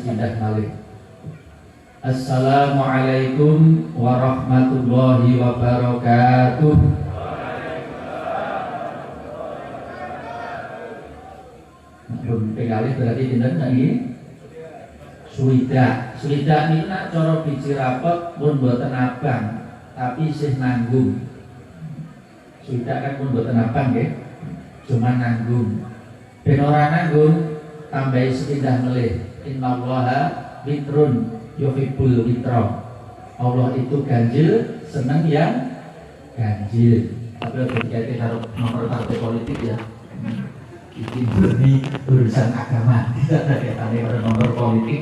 sindah malih. Assalamualaikum warahmatullahi wabarakatuh. Belum pengalih berarti dinten lagi. Swidak ini nak cara biji rapet pun boten abang, tapi isih nanggung. Swidak kan pun boten abang nggih, cuma nanggung. Ben ora nanggung tambahi sepindah melih. Innallaha witrun yuhibbul witra. Allah itu ganjil, seneng yang ganjil. Tapi berkaitan harus nomor partai politik ya. Ini berarti urusan agama, tidak ada kaitannya pada nomor politik.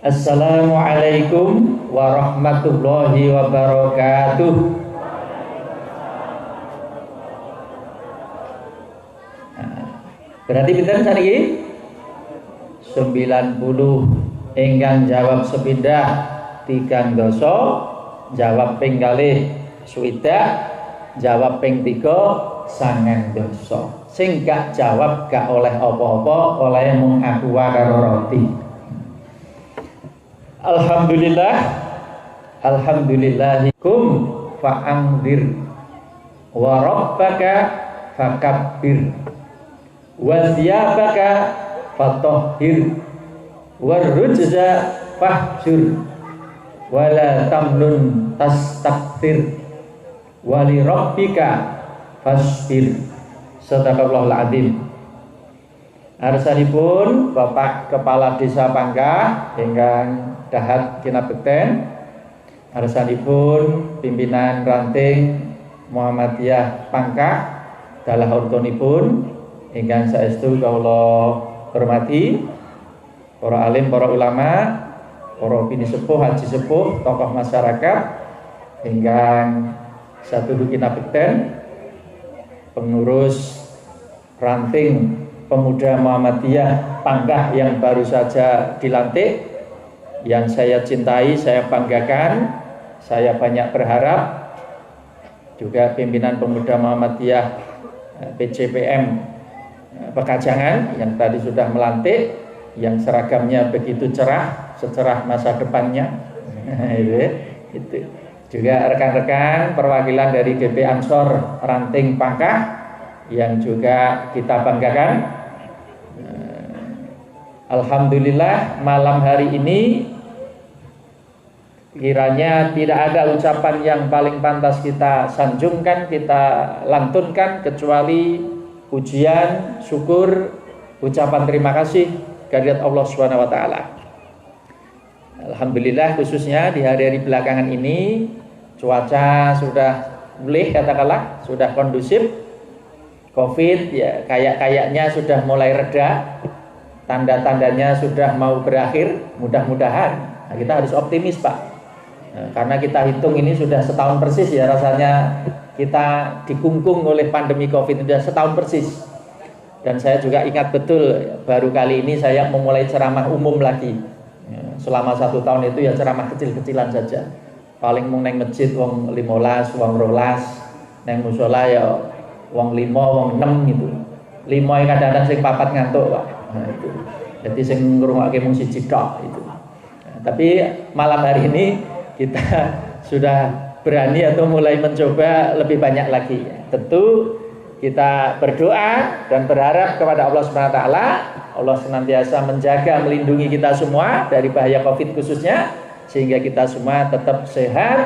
Assalamualaikum warahmatullahi wabarakatuh. Berarti pinten saniki? 90. Ingkang jawab sepindah 3 doso, jawab ping kalih swidak, jawab ping 3 9 doso. Sing gak jawab gak oleh apa-apa, oleh mung aqua karo roti. Alhamdulillah, alhamdulillahikum fa'angdir wa rabbaka fakabbir wa thiyabaka fatahhir warrujza fahjur wala tamnun tastakthir wali rabbika fasbir. Sadaqallahul adzim. Arsanipun Bapak Kepala Desa Pangkah ingkang dahat kinabekten, arsanipun pimpinan ranting Muhammadiyah Pangkah dalah ortonipun ingkang saestu kawula hormati, para alim, para ulama, para bini sepuh, haji sepuh, tokoh masyarakat ingkang satudu kinabekten, pengurus ranting Pemuda Muhammadiyah Pangkah yang baru saja dilantik, yang saya cintai, saya banggakan, saya banyak berharap, juga pimpinan Pemuda Muhammadiyah PCPM Pekajangan yang tadi sudah melantik, yang seragamnya begitu cerah, secerah masa depannya. Itu. Juga rekan-rekan perwakilan dari GP Ansor Ranting Pangkah yang juga kita banggakan. Alhamdulillah malam hari ini kiranya tidak ada ucapan yang paling pantas kita sanjungkan, kita lantunkan kecuali pujian, syukur, ucapan terima kasih kehadirat Allah Subhanahu wa taala. Alhamdulillah khususnya di hari-hari belakangan ini cuaca sudah mulai katakanlah sudah kondusif. Covid ya kayaknya sudah mulai reda. Tanda-tandanya sudah mau berakhir, mudah-mudahan. Nah, kita harus optimis, Pak. Nah, karena kita hitung ini sudah setahun persis ya rasanya kita dikungkung oleh pandemi Covid sudah setahun persis. Dan saya juga ingat betul baru kali ini saya memulai ceramah umum lagi. Selama 1 tahun itu ya ceramah kecil-kecilan saja. Paling mung neng masjid wong 15, wong 12, neng mushola ya wong 5, wong 6 gitu. 5 kadang-kadang sing 4 ngantuk, Pak. Nah, itu. Jadi sing ngrungokke mung 1 tok itu. Nah, tapi malam hari ini kita sudah berani atau mulai mencoba lebih banyak lagi. Tentu kita berdoa dan berharap kepada Allah Subhanahu wa taala, Allah senantiasa menjaga melindungi kita semua dari bahaya Covid khususnya, sehingga kita semua tetap sehat,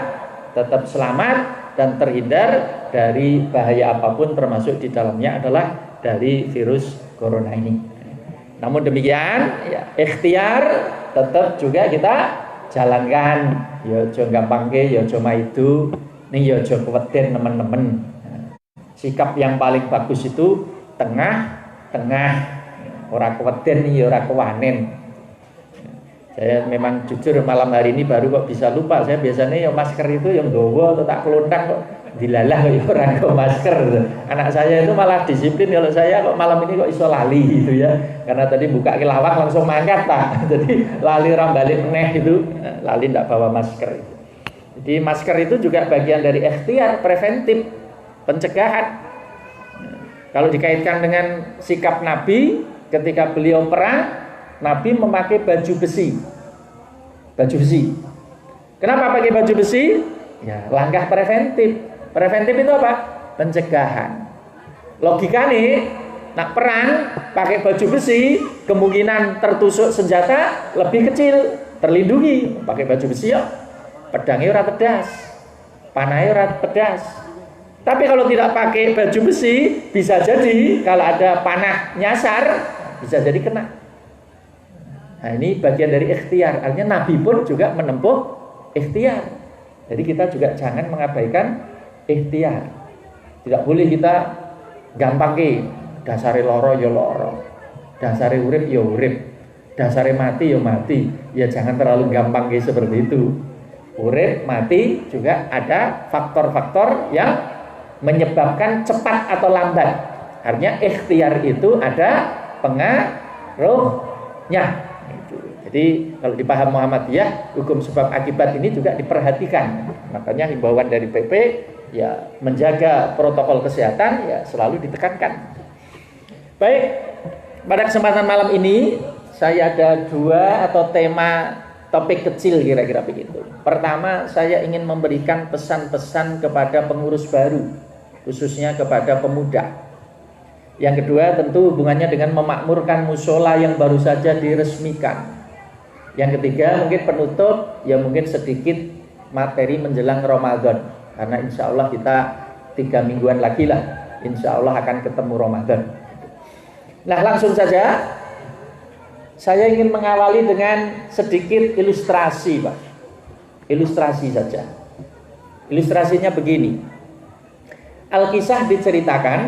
tetap selamat dan terhindar dari bahaya apapun, termasuk di dalamnya adalah dari virus corona ini. Namun demikian, ya, ikhtiar tetap juga kita jalankan. Ya aja gampangke, ya aja maidu, ning ya aja kuweden teman-teman. Sikap yang paling bagus itu tengah-tengah. Ora kuweden ya ora kewanen. Saya memang jujur malam hari ini baru kok bisa lupa. Saya biasanya ya masker itu yang nggawa atau tak kelontang kok dilalah kok ya ora nggo masker. Anak saya itu malah disiplin, kalau saya kok malam ini kok iso lali gitu ya. Karena tadi buka ke lawang langsung mangkat tak. Jadi lali ora balik meneh itu, lali ndak bawa masker. Jadi masker itu juga bagian dari ikhtiar preventif, pencegahan. Kalau dikaitkan dengan sikap Nabi ketika beliau perang, Nabi memakai baju besi. Baju besi. Kenapa pakai baju besi? Ya, langkah preventif. Preventif itu apa? Pencegahan. Logika nih, nak perang pakai baju besi, kemungkinan tertusuk senjata lebih kecil, terlindungi. Pakai baju besi ya, pedangnya ora pedas, panahnya ora pedas. Tapi kalau tidak pakai baju besi, bisa jadi kalau ada panah nyasar, bisa jadi kena. Nah, ini bagian dari ikhtiar. Artinya Nabi pun juga menempuh ikhtiar. Jadi kita juga jangan mengabaikan ikhtiar. Tidak boleh kita gampang ke dasare loro ya loro, dasare urip ya urip, dasare mati ya mati. Ya jangan terlalu gampang ke seperti itu. Urip mati juga ada faktor-faktor yang menyebabkan cepat atau lambat. Artinya ikhtiar itu ada pengaruhnya. Jadi kalau dipaham Muhammadiyah, hukum sebab akibat ini juga diperhatikan. Makanya himbauan dari PP ya menjaga protokol kesehatan ya selalu ditekankan. Baik, pada kesempatan malam ini saya ada dua atau tema topik kecil kira-kira begitu. Pertama, saya ingin memberikan pesan-pesan kepada pengurus baru, khususnya kepada pemuda. Yang kedua tentu hubungannya dengan memakmurkan musola yang baru saja diresmikan. Yang ketiga mungkin penutup, ya mungkin sedikit materi menjelang Ramadan. Karena insya Allah kita 3 mingguan lagi lah, insya Allah akan ketemu Ramadan. Nah langsung saja, saya ingin mengawali dengan sedikit ilustrasi Pak. Ilustrasi saja. Ilustrasinya begini. Alkisah diceritakan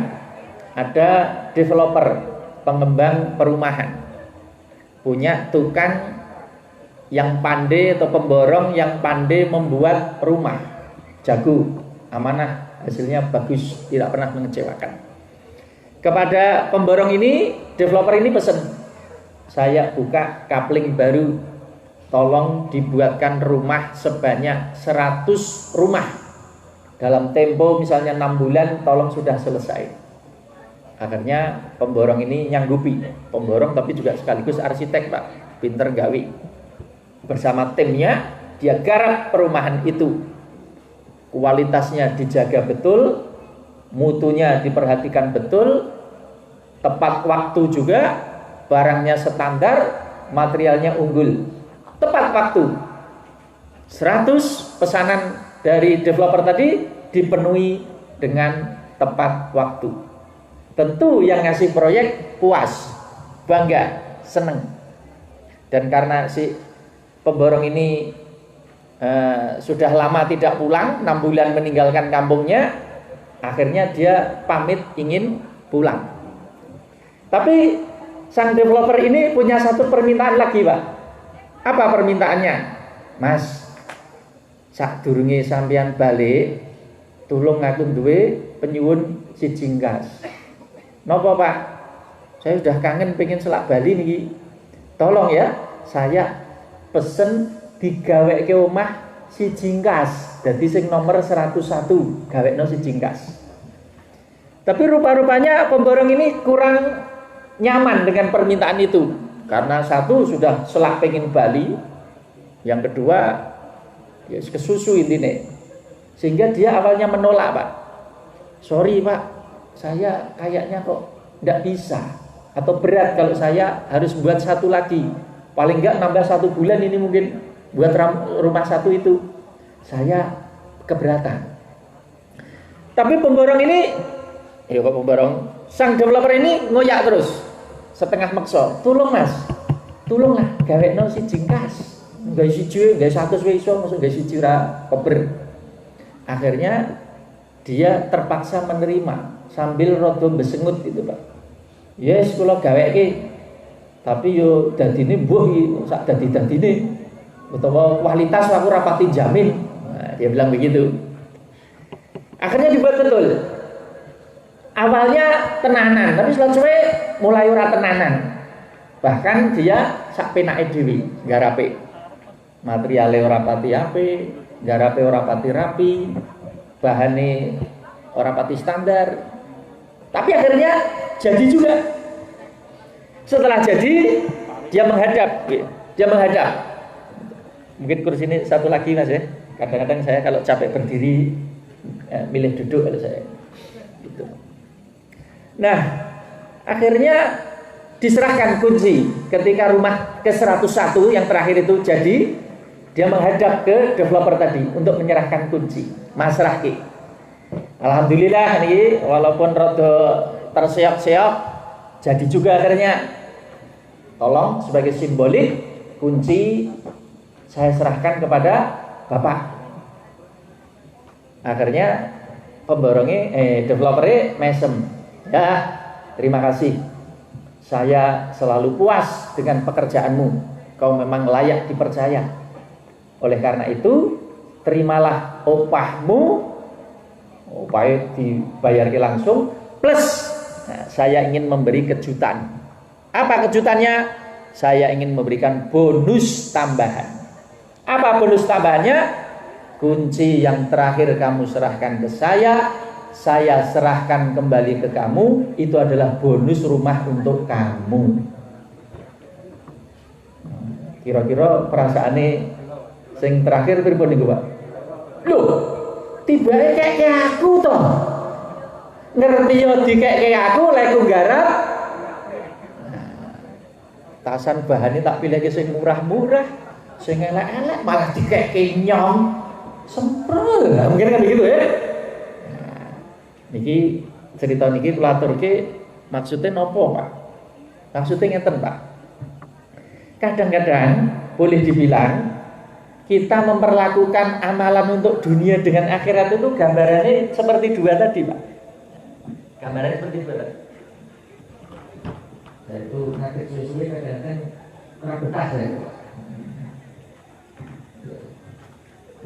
ada developer, pengembang perumahan, punya tukang yang pandai atau pemborong yang pandai membuat rumah, jago, amanah, hasilnya bagus, tidak pernah mengecewakan. Kepada pemborong ini, developer ini pesan, saya buka kapling baru, tolong dibuatkan rumah sebanyak 100 rumah dalam tempo misalnya 6 bulan, tolong sudah selesai. Akhirnya pemborong ini nyanggupi, pemborong tapi juga sekaligus arsitek Pak, pinter gawe. Bersama timnya dia garap perumahan itu, kualitasnya dijaga betul, mutunya diperhatikan betul, tepat waktu juga, barangnya standar, materialnya unggul, tepat waktu. 100 pesanan dari developer tadi dipenuhi dengan tepat waktu. Tentu yang ngasih proyek puas, bangga, seneng. Dan karena si pemborong ini sudah lama tidak pulang, 6 bulan meninggalkan kampungnya, akhirnya dia pamit ingin pulang. Tapi sang developer ini punya satu permintaan lagi Pak. Apa permintaannya? Mas, sadurunge sampeyan balik, tulung aku duwe penyuwun siji gas. Napa Pak? Saya sudah kangen pengen selak Bali niki. Tolong ya, saya pesen digaweke omah siji gas. Dadi sing nomor 101 gawekno siji gas. Tapi rupa-rupanya pemborong ini kurang nyaman dengan permintaan itu. Karena satu sudah selak pengen Bali, yang kedua ya kesusu intinya. Sehingga dia awalnya menolak Pak. Sorry Pak, saya kayaknya kok tidak bisa, atau berat kalau saya harus buat satu lagi. Paling enggak nambah 1 bulan ini mungkin buat rumah satu itu. Saya keberatan. Tapi pemborong ini, ya kok pemborong, sang developer ini ngoyak terus, setengah maksa. Tolong Mas, tolonglah gawekno siji gas. Nggawe siji, nggawe 100 wae iso, mosok nggawe siji ra kober. Akhirnya dia terpaksa menerima sambil rada besengut gitu Pak. Yes, kula gaweke, tapi yo dadine mbuh iki sak dadi-dadine utawa kualitas aku rapati jamin. Nah, dia bilang begitu. Akhirnya dibuat betul. Awalnya tenanan, tapi setelah suwe mulai ora tenanan. Bahkan dia sak penake dhewe garape. Materiale ora pati apik, garape ora pati rapi, bahane ora pati standar. Tapi akhirnya jadi juga. Setelah jadi, dia menghadap. Dia menghadap. Mungkin kursi ini satu lagi Mas ya. Kadang-kadang saya kalau capek berdiri milih duduk kalau saya. Gitu. Nah, akhirnya diserahkan kunci ketika rumah ke-101 yang terakhir itu jadi, dia menghadap ke developer tadi untuk menyerahkan kunci. Masrah ki. Alhamdulillah nih walaupun rada terseok-seok jadi juga akhirnya. Tolong sebagai simbolik kunci saya serahkan kepada Bapak. Akhirnya pemborongnya developernya mesem. Ya, terima kasih. Saya selalu puas dengan pekerjaanmu. Kau memang layak dipercaya. Oleh karena itu, terimalah upahmu. Upahnya dibayar langsung. Plus, saya ingin memberi kejutan. Apa kejutannya? Saya ingin memberikan bonus tambahan. Apa bonus tambahannya? Kunci yang terakhir kamu serahkan ke saya serahkan kembali ke kamu, itu adalah bonus rumah untuk kamu. Kira-kira perasaannya sing terakhir pripun niku, Pak? Loh, tibake kayak aku toh. Ngerti yo dikek aku lek garap. Tasan bahannya tak pilih ke sing murah-murah, sing elek-elek malah dikek nyong. Sempro. Mungkin kan begitu ya. Niki cerita niki kula aturke maksudnya nopo Pak? Maksudnya ngeten Pak. Kadang-kadang boleh dibilang kita memperlakukan amalan untuk dunia dengan akhirat itu gambarannya seperti dua tadi Pak. Gambarannya seperti dua tadi. Dan itu nanti suwe-suwe kadang-kadang kurang betah ya Pak.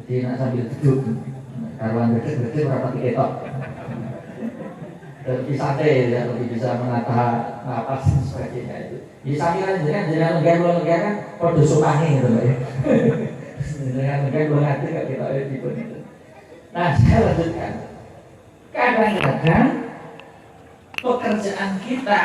Jadi nak sambil duduk karuan gede-gede berapa ketok. Lebih santai ya, lebih bisa menata napas dan sebagainya itu. Di sampingan jangan negara kan kode sumangi gitu loh ya. Dengan negara belum ngerti nggak kita ada tipe itu. Nah saya lanjutkan. Kadang-kadang pekerjaan kita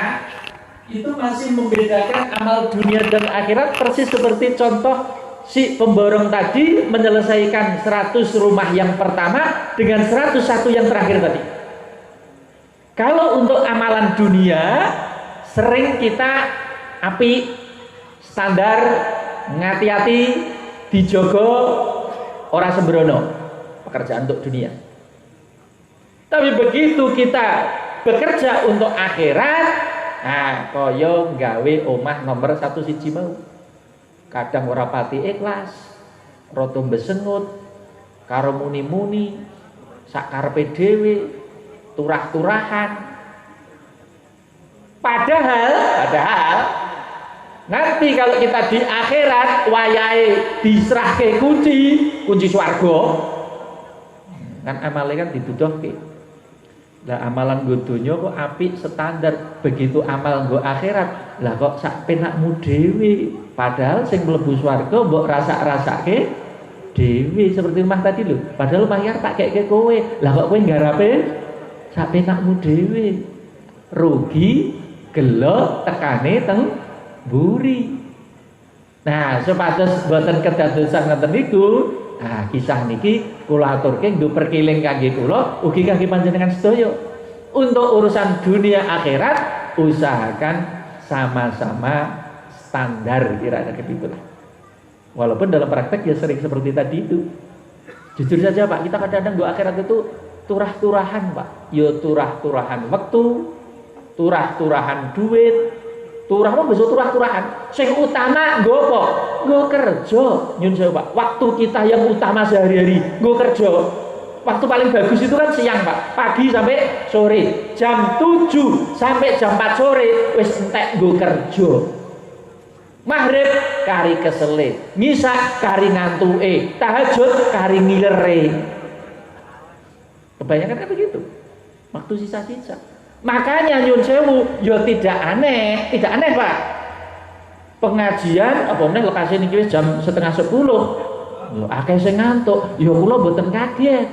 itu masih membedakan amal dunia dan akhirat persis seperti contoh si pemborong tadi menyelesaikan 100 rumah yang pertama dengan 101 yang terakhir tadi. Kalau untuk amalan dunia sering kita api standar ngati-hati dijogo ora sembrono pekerjaan untuk dunia. Tapi begitu kita bekerja untuk akhirat, nah koyo gawe omah nomor 1 siji mau. Kadang ora pati ikhlas, rada besengut, karo muni-muni, sak karepe dhewe, turah-turahan. Padahal nanti kalau kita di akhirat wayahe diserahke kunci swarga. Kan amale kan dibutuhke. Lah amalan nggo donya kok apik standar, begitu amal nggo akhirat, lah kok sak penakmu dhewe. Padahal sing mlebu swarga mbok rasa-rasake dhewe seperti rumah tadi lho. Padahal mayar tak keke kowe. Lah kok kowe nggarepe sak penakmu dhewe. Rugi gelo tekane teng buri. Nah, supados boten kedadosan ngoten niku, nah kisah niki kula aturke nggo perkeling kangge kula ugi kangge panjenengan sedaya. Untuk urusan dunia akhirat usahakan sama-sama standar kira-kira gitu lah. Walaupun dalam praktek ya sering seperti tadi itu. Jujur saja Pak, kita kadang-kadang doa akhirat itu turah-turahan Pak. Ya turah-turahan waktu, turah-turahan duit, turah apa bisa turah-turahan. Sing utama nggo apa? Nggo kerja. Nyun sewu Pak. Waktu kita yang utama sehari-hari nggo kerja. Waktu paling bagus itu kan siang Pak, pagi sampai sore, jam 7 sampai jam 4 sore wis entek nggo kerja. Maghrib kari kesele, ngisa kari ngantuke, tahajud kari ngilere. Kebanyakan kan begitu. Waktu sisa-sisa. Makanya nyun sewu yo tidak aneh Pak. Pengajian apa meneh lokasi niki wis jam 9:30. Yo akeh sing ngantuk, yo kula mboten kaget.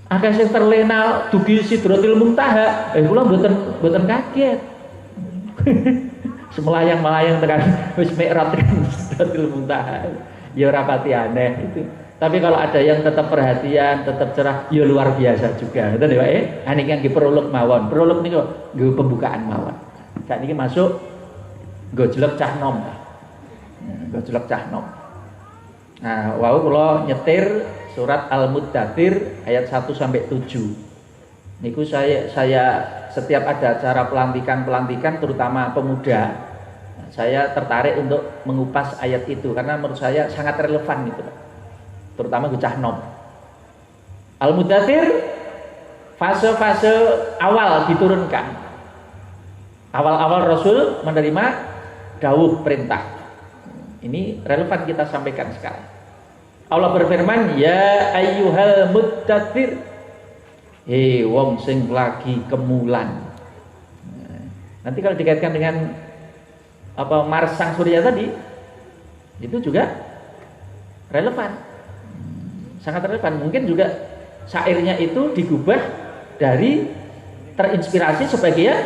Akeh sing terlena dugi Sidratil Muntaha, kula mboten kaget. Semelayang-melayang tekan wis mi'raj tekan Sidratul Muntaha. Ya ora pati aneh itu. Tapi kalau ada yang tetap perhatian, tetap cerah, ya luar biasa juga. Ngoten ya, Pak. Niki nggih prolog mawon. Prolog niku nggo pembukaan mawon. Saat ini masuk gojlek cah nom. Gojlek cah nom. Nah, wau kula nyetir surat Al-Muddatsir ayat 1 sampai 7. Niku saya setiap ada acara pelantikan terutama pemuda, saya tertarik untuk mengupas ayat itu karena menurut saya sangat relevan gitu, Pak. Terutama cah nom. Al-Muddatsir fase-fase awal diturunkan. Awal-awal Rasul menerima dawuh perintah. Ini relevan kita sampaikan sekarang. Allah berfirman, ya ayyuhal muddatsir. Hei wong sing lagi kemulan. Nanti kalau dikaitkan dengan Mars Sang Surya tadi, itu juga relevan. Sangat relevan. Mungkin juga syairnya itu digubah dari terinspirasi sebagian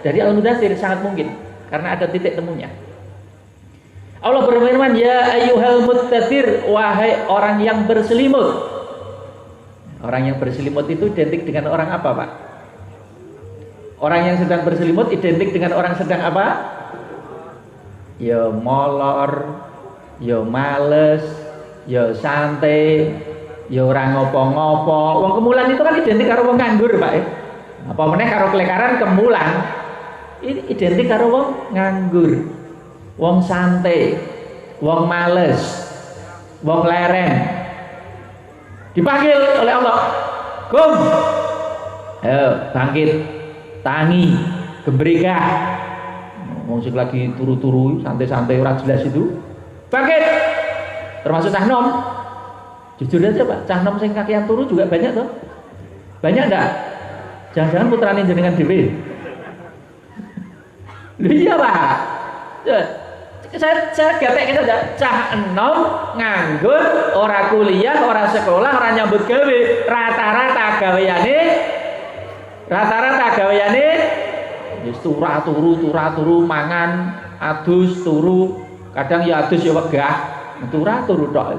dari Al-Muddatsir, sangat mungkin karena ada titik temunya. Allah berfirman, ya ayyuhal muddatsir, wahai orang yang berselimut. Orang yang berselimut itu identik dengan orang apa, Pak? Orang yang sedang berselimut identik dengan orang sedang apa? Ya molor, ya males, ya santai, ya ora ngopo-ngopo. Wong kemulan itu kan identik karo wong nganggur, Pak. Apa meneh karo kelekaran kemulan. Ini identik karo wong nganggur, wong santai, wong males, wong leren. Dipanggil oleh Allah, "Kum, ayo bangkit, tangi, gembrika." Wong sing lagi turu-turu, santai-santai ora jelas itu, bangkit. Termasuk cah nom. Jujur aja, Pak, cah nom sing kakean turu juga banyak toh. Banyak enggak? Jangan-jangan putrane jenengan dhewe. Iya, Pak. Saya gatek saja, cah enom nganggur, ora kuliah, ora sekolah, ora nyambut gawe, rata-rata gaweane wis turu mangan, adus turu, kadang ya adus ya wegah, turu tok.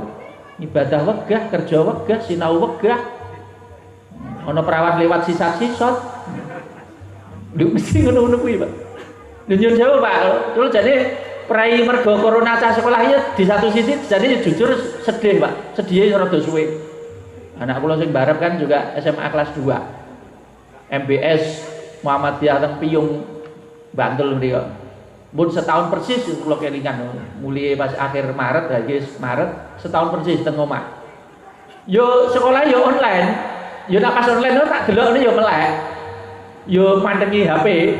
Ibadah wegah, kerja wegah, sinau wegah. Ana perawat lewat sisat-sisat. Lho mesti ngono-ngono kuwi, Pak. Lho nyuwun sewu, Pak. Terus jadi prai mergo corona cah sekolah ya di satu sisi jadi jujur sedih, Pak. Sedih rada suwe. Anak kula sing barep kan juga SMA kelas 2. MBS Muhammadiyah teng Piyung Bantul mriko. Mun setahun persis kula kelingan mulai pas akhir Maret, Maret setahun persis teng omah. Yo sekolah yo online. Yo nak pas online tak delokne yo melek. Yo mandengi HP.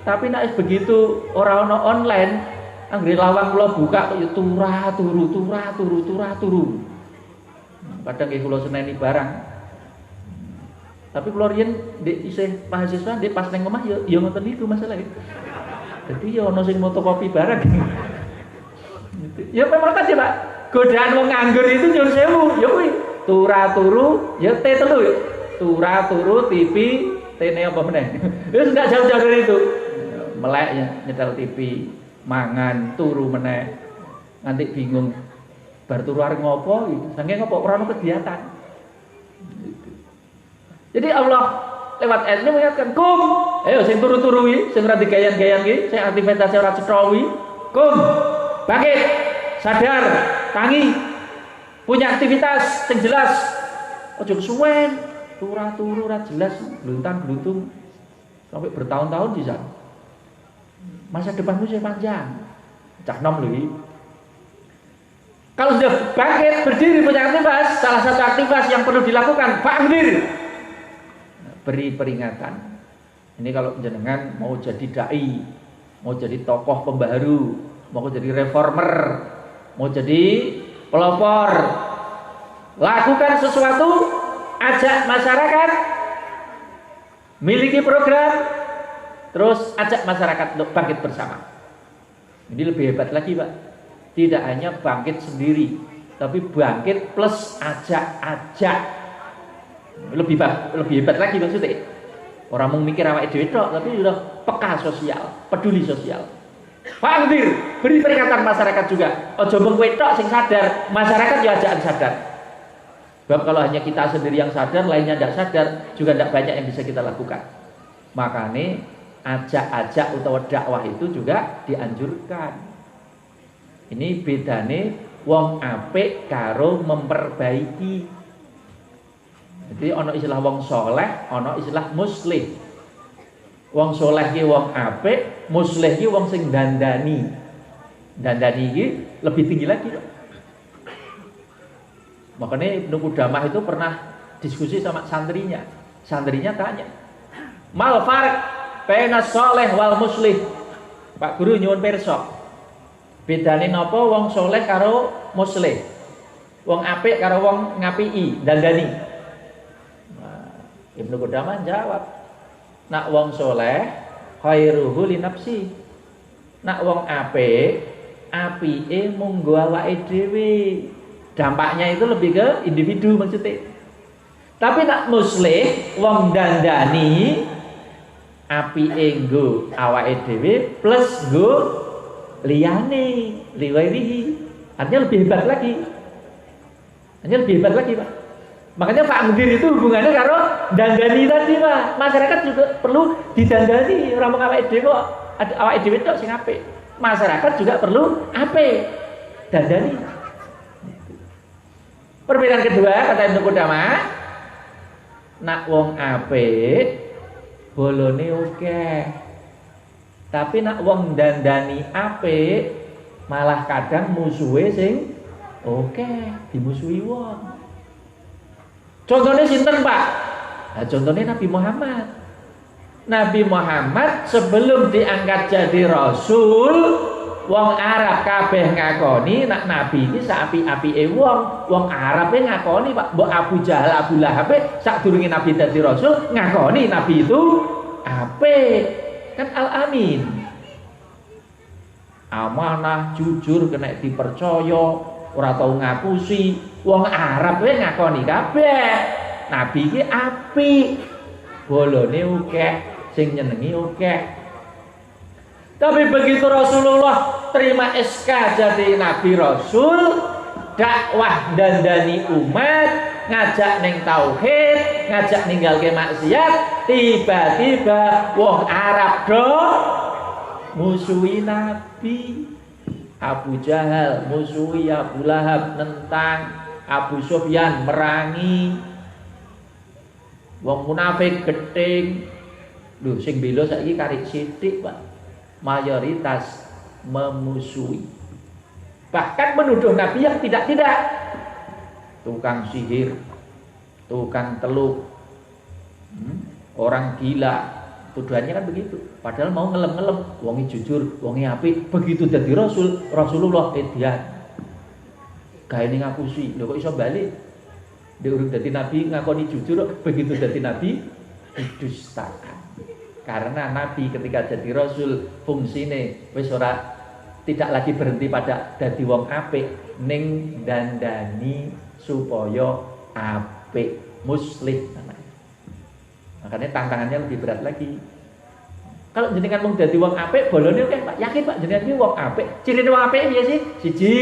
Tapi nek begitu ora ono online, anggere lawang kula buka kok turu. Kadang nggih kula seneni barang. Tapi kula riyen ndek isih mahasiswa ndek pas nang omah ya ngoten niku masalahe. Dadi ya ono sing fotokopi barang. Ya memang tadi, Pak. Godaan wong nganggur itu nyuwun sewu, ya kuwi. Turu ya T3 ya. Turu TV, T-ne apa meneh. Wis enggak jauh-jauh dari itu. Melek ya nyetel TV. Mangan turu meneh nganti bingung bar turu arep ngopo iki saking ngopo ora ono kegiatan. Jadi Allah lewat ayat ini mengingatkan, "Kum, ayo sing turu-turu iki sing ora digayan-gayan iki, sing aktivitasnya ora cetha kuwi, kum, bangkit, sadar, tangi, punya aktivitas sing jelas. Ojo kesuwen, turu ora jelas, bluntang-blutung sampai bertahun-tahun di sana. Masa depanmu masih panjang." Cah nom lho. Kalau sudah bangkit berdiri punya aktivitas, salah satu aktivitas yang perlu dilakukan bangkit, beri peringatan. Ini kalau jenengan mau jadi dai, mau jadi tokoh pembaharu, mau jadi reformer, mau jadi pelopor, lakukan sesuatu, ajak masyarakat, miliki program, terus ajak masyarakat untuk bangkit bersama. Ini lebih hebat lagi, Pak. Tidak hanya bangkit sendiri, tapi bangkit plus ajak. Lebih hebat lagi maksudnya. Orang mau mikir awake dhewe tok, tapi sudah peka sosial, peduli sosial. Fa'andzir, beri peringatan masyarakat juga. Ojo mung kowe tok sing sadar, masyarakat ya ajakan sadar. Sebab kalau hanya kita sendiri yang sadar, lainnya tidak sadar, juga tidak banyak yang bisa kita lakukan. Makanya ajak-ajak atau dakwah itu juga dianjurkan. Ini bedane wong apik karo memperbaiki. Jadi ono istilah wong soleh, ono istilah muslih. Wong soleh ki wong apik, muslih ki wong sing dandani. Dandani ki lebih tinggi lagi. Makanya Ibnu Qudamah itu pernah diskusi sama santrinya. Santrinya tanya, mal farq baina soleh wal muslih. Pak Guru nyuwun pirsa. Bedane napa wong soleh karo muslih? Wong apik karo wong ngapiki, dandani. Nah, Ibnu Qudamah jawab, nak wong soleh khairuhu li nafsi. Nak wong apik, apike mung nggo awake dhewe. Dampaknya itu lebih ke individu maksudnya. Tapi nak muslih wong dandani apike nggo awake dhewe plus nggo liyane liwairihi. Artinya lebih hebat lagi. Artinya lebih hebat lagi, Pak. Makanya Pak Mudir itu hubungannya karo dandani tadi, Pak. Masyarakat juga perlu didandani, ora mung awake dhewe kok. Awake dhewe tok sing apik. Masyarakat juga perlu apik. Dandani. Perbedaan kedua kata Ibnu Qudamah, nak wong apik bolone akeh. Tapi nak wong dandani apik malah kadang musuhe sing akeh, dimusuhi wong. Contohnya sinten, Pak? Nah, contohnya Nabi Muhammad. Nabi Muhammad sebelum diangkat jadi rasul, wong Arab kabeh ngakoni nak Nabi iki sapi-apike wong Arabe ngakoni, Pak. Mbok Abu Jahal, Abu Lahab sadurunge Nabi dadi rasul ngakoni Nabi itu apik. Kan al-amin. Amanah, jujur, kena dipercaya, ora tau ngapusi. Wong Arab ngakoni kabeh Nabi iki apik. Bolone akeh, sing nyenengi akeh. Tapi begitu Rasulullah terima SK jadi Nabi Rasul, dakwah dandani umat, ngajak ning tauhid, ngajak ninggalke maksiat, tiba-tiba wong Arab do musuhi Nabi. Abu Jahal musuhi, Abu Lahab nentang, Abu Sufyan merangi, wong munafik gething. Lho sing bela saiki karek sithik, Pak. Mayoritas memusuhi, bahkan menuduh Nabi yang tidak-tidak. Tukang sihir, tukang teluk, orang gila, tuduhannya kan begitu. Padahal mau ngelem-ngelem, wongi jujur, wongi apik. Begitu jadi rasul, Rasulullah edian gawe ning ngapusi. Lho kok iso balik? Dia urung dadi nabi ngakoni jujur, begitu dadi nabi didustakan. Karena Nabi ketika jadi Rasul fungsine wis ora tidak lagi berhenti pada dadi wong apik, ning dandani supaya apik, muslih namanya. Makanya tantangannya lebih berat lagi. Kalau jenengan mung dadi wong apik, bolone oke, Pak. Yakin Pak jenengan iki wong apik. Cirine wong apik piye sih? Siji,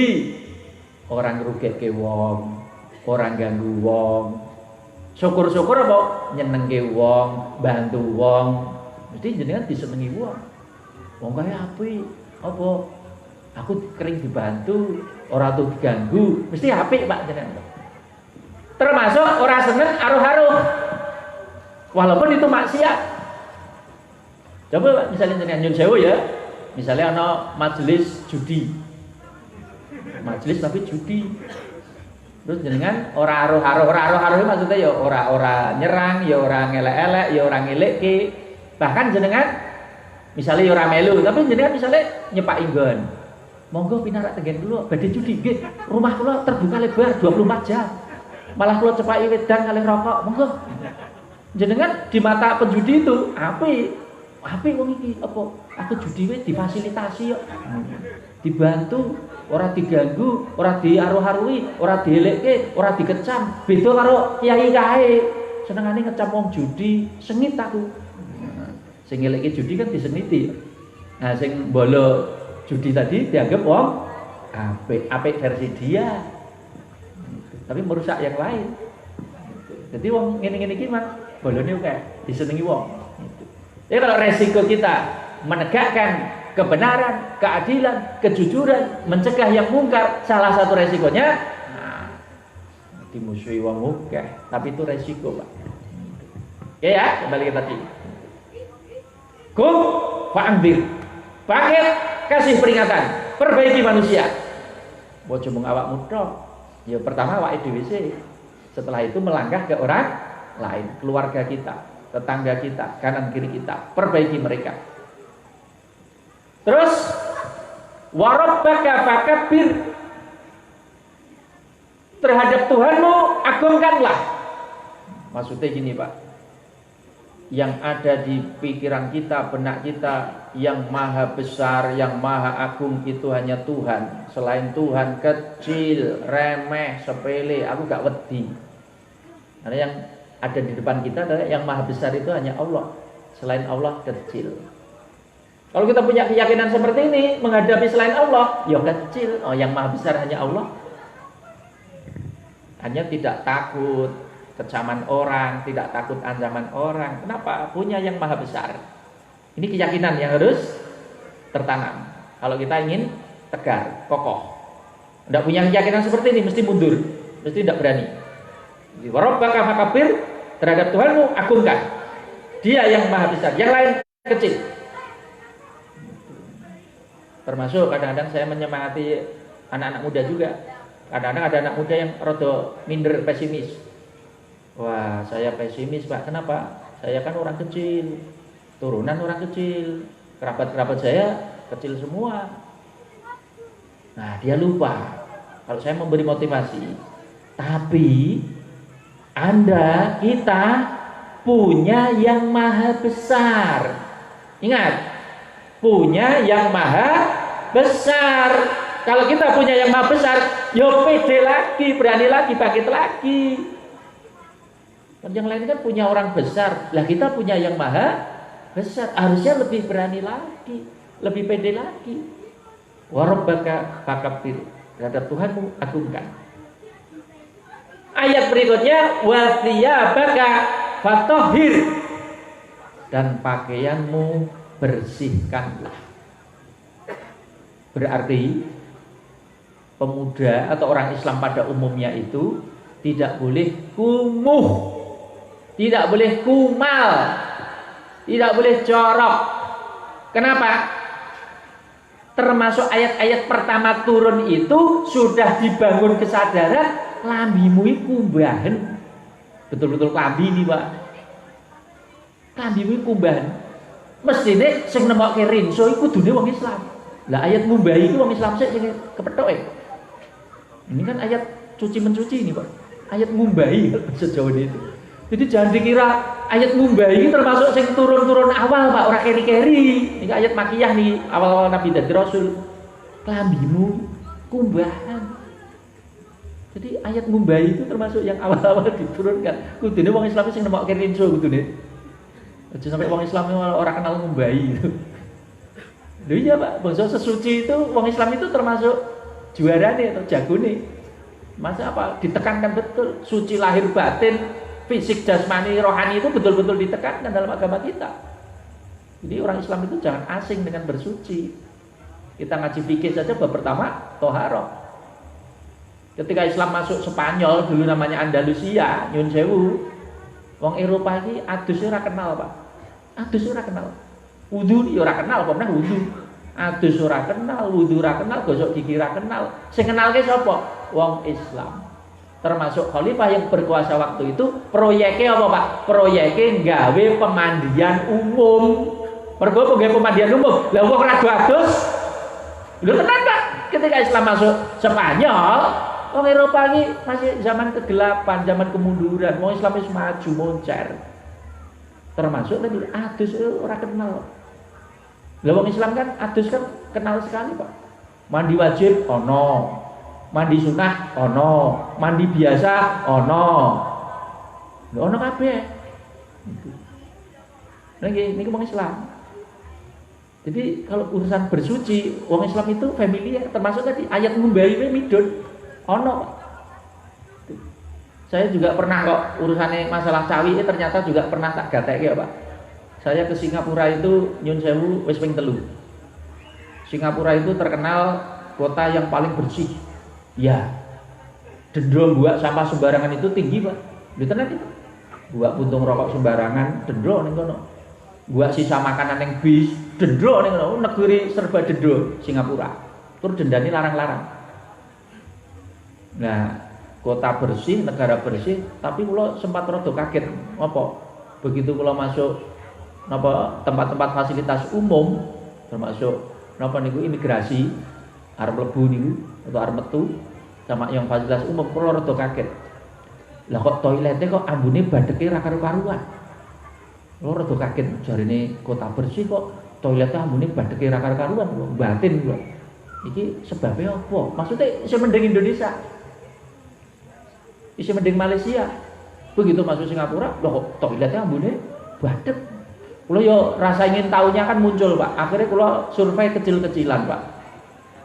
orang ngrugekake wong, orang ganggu wong. Syukur-syukur apa? Nyenengke wong, bantu wong. Mesti jenengan disenengi wong. Wong kaya apik, apa? Aku kering dibantu, ora tuh diganggu, mesti apik Pak jenengan. Termasuk ora seneng aruh-aruh. Walaupun itu maksiat. Coba Pak, misalnya jenengan nyun sewu ya. Misalnya ana majelis judi. Majelis tapi judi. Terus jenengan ora aruh-aruh maksudnya ya ora nyerang, ya ora ngelek-elek, ya ora ngelekke. Bahkan jenengan misalnya ya ora melu, tapi jenengan misalnya nyepaki nggon. Monggo pinarak tengen dulu badhe judi nggih. Rumah kula terbuka lebar 24 jam. Malah kula cepaki wedang kalih rokok, monggo. Jenengan di mata penjudi itu apik wong iki apa? Aku judi wae difasilitasi kok. Dibantu, ora diganggu, ora diaruh-aruhi, ora dielekke, ora dikecam. Beda karo kiai kae. Senengane ngecam wong judi, sengit aku. Sing ngelekke judi kan disengiti. Nah, sing bolo judi tadi dianggap wong apik versi dia, tapi merusak yang lain. Jadi wong ngene-ngene iki mah bolone akeh disenengi wong. Jadi kalau resiko kita menegakkan kebenaran, keadilan, kejujuran, mencegah yang mungkar, salah satu resikonya dimusuhi wong akeh, tapi itu resiko, Pak. Ya, kembali ke tadi. Kum fa'andir. Paket kasih peringatan, perbaiki manusia. Bojo mung awakmu tok. Ya pertama awake dhewe sih. Setelah itu melangkah ke orang lain, keluarga kita, tetangga kita, kanan kiri kita, perbaiki mereka. Terus warabbaka fakabbir. Terhadap Tuhanmu agungkanlah. Maksudnya gini, Pak. Yang ada di pikiran kita, benak kita, yang maha besar, yang maha agung itu hanya Tuhan. Selain Tuhan kecil, remeh, sepele, aku gak wedi. Karena yang ada di depan kita adalah yang maha besar itu hanya Allah. Selain Allah kecil. Kalau kita punya keyakinan seperti ini, menghadapi selain Allah, ya kecil. Oh, yang maha besar hanya Allah. Hanya tidak takut kecaman orang, tidak takut ancaman orang. Kenapa? Punya yang maha besar. Ini keyakinan yang harus tertanam. Kalau kita ingin tegar, kokoh. Tidak punya keyakinan seperti ini, mesti mundur, mesti tidak berani. Warabbaka fakabbir, terhadap Tuhanmu agungkan. Dia yang maha besar, yang lain kecil. Termasuk kadang-kadang saya menyemangati anak-anak muda juga. Kadang-kadang ada anak muda yang rada minder, pesimis. Wah, saya pesimis, Pak. Kenapa? Saya kan orang kecil, turunan orang kecil, kerabat-kerabat saya kecil semua. Nah, dia lupa kalau saya memberi motivasi. Tapi Anda, kita punya yang maha besar. Ingat, punya yang maha besar. Kalau kita punya yang maha besar, yo pede lagi, berani lagi, bangkit lagi. Dan yang lain kan punya orang besar, lah kita punya yang maha besar, harusnya lebih berani lagi, lebih pede lagi. Warabbaka fakabbir, terhadap Tuhanmu agungkan. Ayat berikutnya, wa thiyabaka fatahhir, dan pakaianmu bersihkanlah. Berarti pemuda atau orang Islam pada umumnya itu tidak boleh kumuh, tidak boleh kumal, tidak boleh jorok. Kenapa? Termasuk ayat-ayat pertama turun itu sudah dibangun kesadaran lambimu iku kumbahan. Betul-betul klambi ini, Pak. Lambimu iku kumbahan. Mestine sing nemokke rinso iku kudune wong Islam. Lah ayat ngumbahi itu wong Islam sik sing kepethuk. Ini kan ayat cuci mencuci ini, Pak. Ayat ngumbahi sejauh itu. Jadi jangan dikira ayat ngumbahi termasuk sing turun-turun awal, Pak, ora keri-keri. Ini ayat makiyah nih, awal-awal Nabi dadi Rasul. Klambimu kumbahan. Jadi ayat ngumbahi itu termasuk yang awal-awal diturunkan. Kudune wong Islam sing nemokke rinso kudune. Aja sampai wong Islam ora kenal ngumbahi itu. Lho iya, Pak, bangsa sesuci itu wong Islam itu termasuk juarane atau jagone. Masa apa? Ditekankan betul, suci lahir batin, fisik, jasmani, rohani itu betul-betul ditekankan dalam agama kita. Jadi orang Islam itu jangan asing dengan bersuci. Kita ngaji fikih saja bab pertama toharoh. Ketika Islam masuk Spanyol, dulu namanya Andalusia, nyun sewu, wong Eropa ini adus ora kenal, Pak. Adus ora kenal. Wudu ora kenal, apa meneh wudu. Adus ora kenal, wudu ora kenal, gosok gigi ora kenal. Sing kenalke sapa? Wong Islam. Termasuk khalifah yang berkuasa waktu itu, proyeknya apa, Pak? Proyeknya nggawe pemandian umum. Mergo nggawe pemandian umum. Lah wong ora adus. Lho tenan, Pak. Ketika Islam masuk Spanyol, wong Eropa ini masih zaman kegelapan, zaman kemunduran. Wong Islam wis maju moncer. Termasuk tadi adus ora kenal. Lah wong Islam kan adus kan kenal sekali, Pak. Mandi wajib ono, mandi sunah ono, mandi biasa ono. Lho ono kabeh. Niki wong Islam. Jadi kalau urusan bersuci, orang Islam itu familiar, termasuk tadi ayat ngumbahi midun. Ono Pak. Saya juga pernah kok urusannya masalah cawi ternyata juga pernah tak gatek ya Pak. Saya ke Singapura itu nyun sewu wis ping 3. Singapura itu terkenal kota yang paling bersih. Ya. Dendro buat sampah sembarangan itu tinggi Pak. Lho tenan itu. Buat puntung rokok sembarangan dendro ning kono. Buat sisa makanan yang bis dendro ning kono. Negeri serba dendro Singapura. Tur dendane larang-larang. Nah, kota bersih, negara bersih, tapi kula sempat rada kaget. Apa? Begitu kula masuk napa tempat-tempat fasilitas umum, termasuk napa niku imigrasi, arep mlebu niku atau arep metu sama yang fasilitas umum, kula rada kaget. Lah kok toilete kok ambune badheke ra karu-karuan. Kula rada kaget jarine kota bersih kok toilete ambune badheke ra karu-karuan, batin kula. Iki sebabnya apa? Maksudnya isih mending Indonesia. Isih mending Malaysia. Begitu masuk Singapura, loh kok toiletnya ambune badhek. Kula yo rasa ingin tahunya kan muncul Pak. Akhirnya kula survei kecil-kecilan Pak.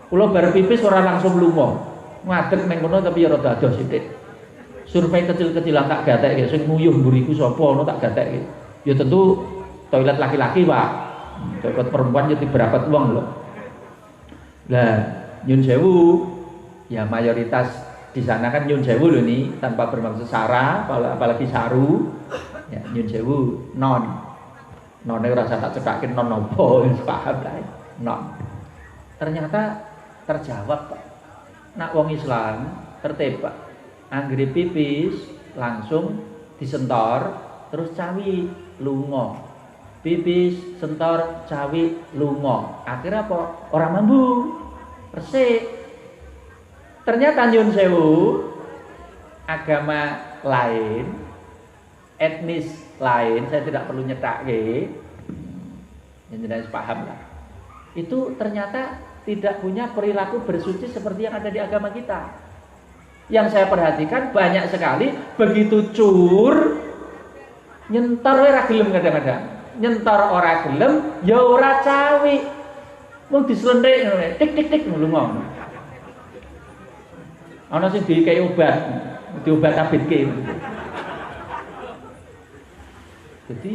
Kula bar pipis ora langsung lunga. Ngadeg ning kono tapi ya rada adoh sithik. Survei kecil-kecilan tak gatekke sing nguyuh mburiku sapa ngono tak gatekke. Ya tentu toilet laki-laki Pak. Toilet perempuan jadi berapa uang loh. Lah nyun sewu ya mayoritas di sana kan nyun sewu loh nih tanpa bermaksud sara apalagi saru ya nyun sewu non rasa tak cekakin non nopo paham lah non ternyata terjawab Pak. Nak wong Islam tertib Pak, anggere pipis langsung disentor terus cawi lunga, pipis sentor cawi lunga, akhirnya apa? Orang mambu resik. Ternyata nyun sewu agama lain, etnis lain, saya tidak perlu nyetake, yang jelas paham lah. Itu ternyata tidak punya perilaku bersuci seperti yang ada di agama kita. Yang saya perhatikan banyak sekali begitu cur nyentor ora gelem kadang-kadang. Nyentor ora gelem ya ora cawi. Wong dislenthik ngono tik tik tik lunga. Ana sing dikei obat, diobat abitke. Jadi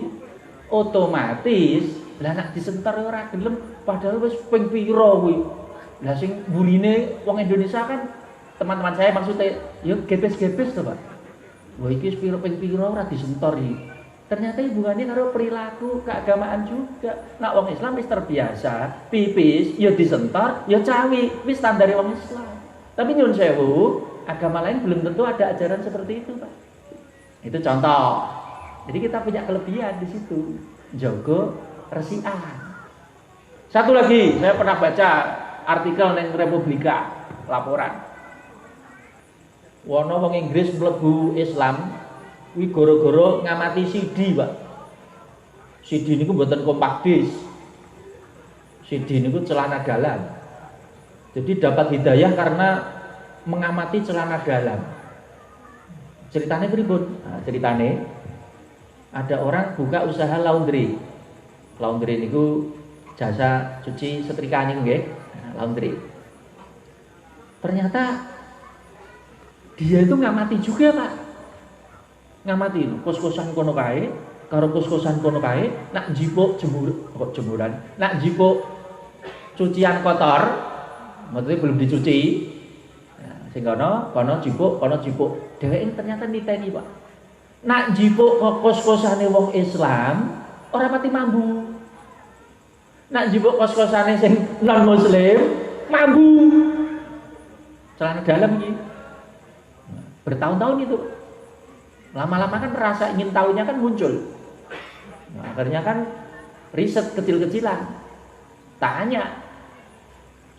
otomatis lah nek disentor ora gelem padahal wis ping pira kuwi. Lah sing burine wong Indonesia kan teman-teman saya maksudnya yo gepes-gepes to Pak. Wah iki pira ping pira ora disentor iki. Ternyata hubungannya karo perilaku keagamaan juga. Nak wong Islam wis terbiasa pipis ya disentor ya cawi, wis standare wong Islam. Tapi nyun sewu, agama lain belum tentu ada ajaran seperti itu, Pak. Itu contoh. Jadi kita punya kelebihan di situ. Jaga resikan. Satu lagi, saya pernah baca artikel neng Republika, laporan. Wono wong Inggris mlebu Islam, kuwi gara-gara ngamati CD, Pak. CD niku mboten kompak disk. CD niku celana dalam. Jadi dapat hidayah karena mengamati celana dalam. Ceritanya pripun? Nah, ceritanya ada orang buka usaha laundry. Laundry niku jasa cuci setrika niku nggih. Laundry. Ternyata dia itu ngamati juga, Pak. Ngamati kos-kosan kono kae, karo kos-kosan kono kae, nak jipuk jemuran, nak jipuk cucian kotor. Maksudnya belum dicuci. Nah, sing kono jipuk, dheweke ternyata niteni, Pak. Nak jipuk kos-kosane wong Islam ora pati mambu. Nak jipuk kos-kosane sing non muslim mambu. Celana dalam iki. Bertahun-tahun itu. Lama-lama kan rasa ingin tahunya kan muncul. Nah, akhirnya kan riset kecil-kecilan. Tanya.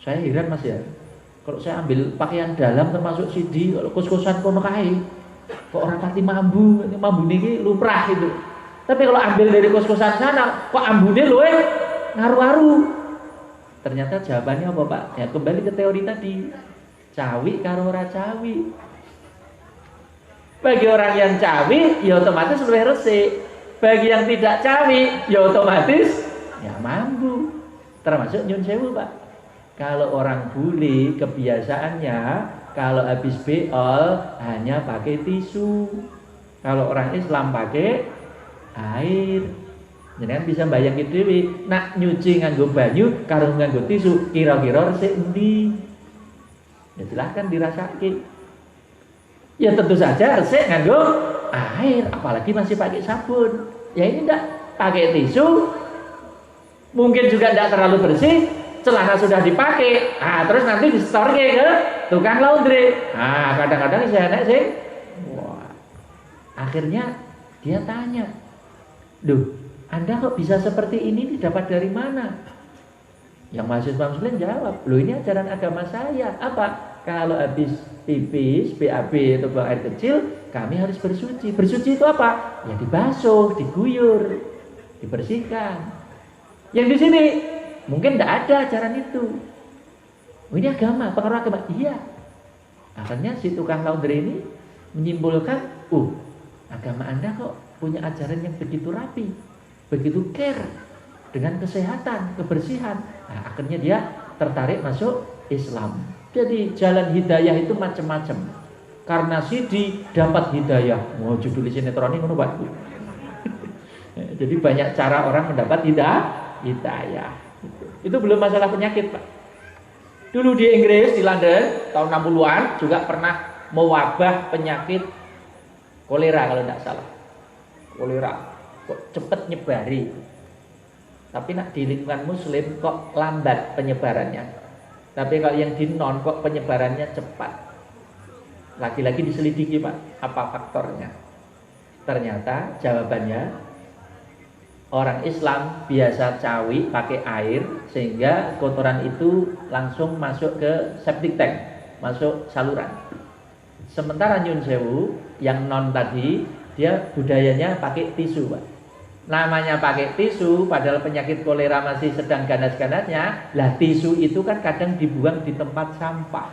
Saya heran Mas ya. Kalau saya ambil pakaian dalam termasuk CD, kalau kos-kosan kono kae, kok orang pati mambu, ini mambu niki lumrah itu. Tapi kalau ambil dari kos-kosan sana, kok ambune luwe ngaru-ngaru. Ternyata jawabannya apa, Pak? Ya kembali ke teori tadi. Cawi karo ora cawi. Bagi orang yang cawi, ya otomatis lebih resik. Bagi yang tidak cawi, ya otomatis ya mambu. Termasuk nyun sewu Pak. Kalau orang bule kebiasaannya kalau habis beol hanya pakai tisu. Kalau orang Islam pakai air. Jangan bisa bayangin dewi. Nak nyuci nganggo banyu karo nganggo tisu kira-kira resik endi? Ya silahkan dirasakan. Ya tentu saja resik nganggo air, apalagi masih pakai sabun. Ya ini enggak pakai tisu. Mungkin juga enggak terlalu bersih. Celana sudah dipakai, terus nanti di-store ke tukang laundry. Kadang-kadang saya enak sih. Wah. Akhirnya dia tanya, "Duh, Anda kok bisa seperti ini? Didapat dari mana?" Yang mahasiswa muslim jawab, "Loh, ini ajaran agama saya. Apa? Kalau habis pipis, BAB atau buang air kecil, kami harus bersuci. Bersuci itu apa? Ya dibasuh, diguyur, dibersihkan." Yang di sini mungkin tidak ada ajaran itu. Ini agama, pengaruh agama. Iya. Akhirnya si tukang laundry ini menyimpulkan, agama Anda kok punya ajaran yang begitu rapi, begitu care dengan kesehatan, kebersihan. Akhirnya dia tertarik masuk Islam. Jadi jalan hidayah itu macam-macam. Karena Sidi dapat hidayah. Judul sinetron ini Pak. Jadi banyak cara orang mendapat hidayah. Itu belum masalah penyakit Pak. Dulu di Inggris, di London tahun 60-an juga pernah mewabah penyakit kolera kalau tidak salah. Kolera kok cepet nyebari. Tapi nak di lingkungan muslim kok lambat penyebarannya. Tapi kalau yang di non kok penyebarannya cepat. Lagi-lagi diselidiki Pak, apa faktornya? Ternyata jawabannya orang Islam biasa cawi pakai air sehingga kotoran itu langsung masuk ke septic tank, masuk saluran. Sementara nyun sewu yang non tadi dia budayanya pakai tisu Pak. Namanya pakai tisu padahal penyakit kolera masih sedang ganas-ganasnya. Lah tisu itu kan kadang dibuang di tempat sampah.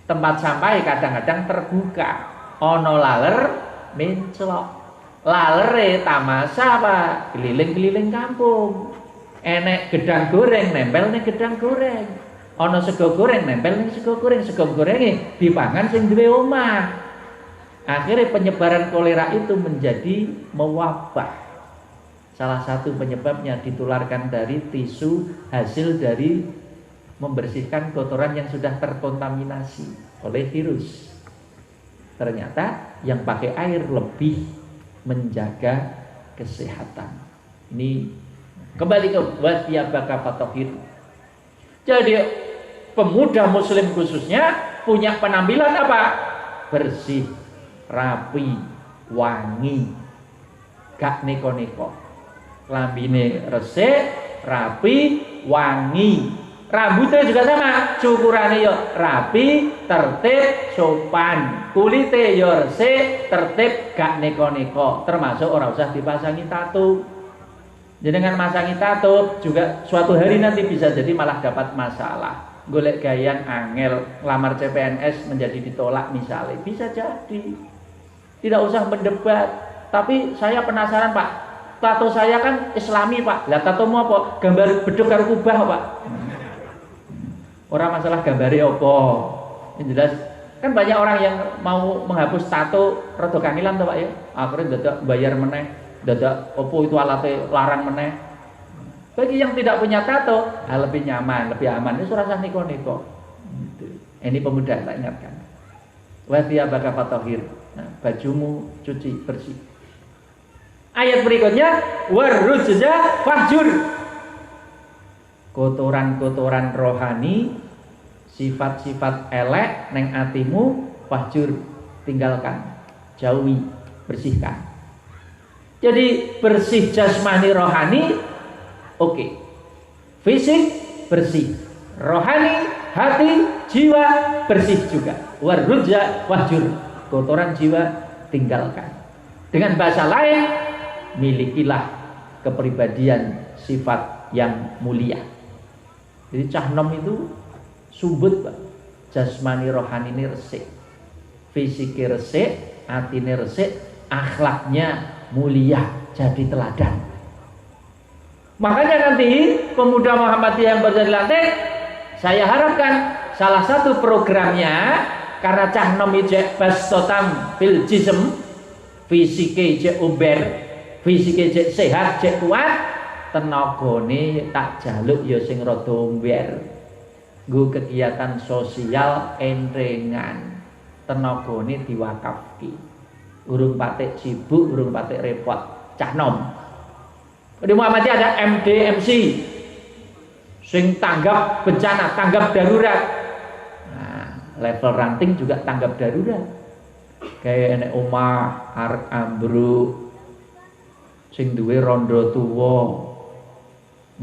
Tempat sampah kadang-kadang terbuka. Ono laler menclok. Lalere tamasa Pak, keliling-keliling kampung. Enek gedang goreng nempel ning gedang goreng. Ana sego goreng nempel ning sego goreng. Sego gorenge dipangan sing duwe omah. Akhirnya penyebaran kolera itu menjadi mewabah. Salah satu penyebabnya ditularkan dari tisu hasil dari membersihkan kotoran yang sudah terkontaminasi oleh virus. Ternyata yang pakai air lebih menjaga kesehatan. Ini kembali ke wasiyabaka fatohir. Jadi pemuda muslim khususnya punya penampilan apa? Bersih, rapi, wangi, gak neko-neko. Lambine resik, rapi, wangi. Rambutnya juga sama, cukurannya yo rapi, tertib, sopan. Kulite yo resik, tertib, gak neko-neko. Termasuk orang usah dipasangi tato. Jadi dengan masangi tato juga suatu hari nanti bisa jadi malah dapat masalah. Golek gayang angel, lamar CPNS menjadi ditolak misalnya, bisa jadi. Tidak usah mendebat. Tapi saya penasaran Pak, tato saya kan Islami Pak. Lah tatomu apa? Gambar beduk karo kubah Pak. Orang masalah gambare apa? Yang jelas kan banyak orang yang mau menghapus tato rada kangilan to Pak ya. Akhirnya dadak bayar meneh, dadak opo itu alatnya larang meneh. Bagi yang tidak punya tato, lebih nyaman, lebih aman. Ini surah niko-niko. Ini pemuda tak ingatkan. Wa thiyabaka fatahhir. Nah, bajumu cuci bersih. Ayat berikutnya warrujza fahjur. Kotoran-kotoran rohani, sifat-sifat elek neng atimu fahjur, tinggalkan, jauhi, bersihkan. Jadi bersih jasmani rohani, oke. Fisik bersih, rohani, hati, jiwa bersih juga. Warrujza fahjur, kotoran jiwa tinggalkan. Dengan bahasa lain, milikilah kepribadian sifat yang mulia. Jadi cah nom itu sumbut Pak. Jasmani rohani ini resik, fisiknya resik, hatinya resik, akhlaknya mulia, jadi teladan. Makanya nanti pemuda Muhammadiyah yang baru dilantik, saya harapkan salah satu programnya, karena cah nom ijek bastotam fil jism, fisike ijek umber, fisike ijek sehat, ijek kuat, tenagane tak jaluk ya sing rada umber. Nggo kegiatan sosial entrengan, tenagane diwakafki. Urung patek sibuk, urung patek repot, cah nom. Di Muhammadiyah ada MDMC, sing tanggap bencana, tanggap darurat. Nah, level ranting juga tanggap darurat. Kayak enek omah arek ambruk, sing duwe rondo tuwa,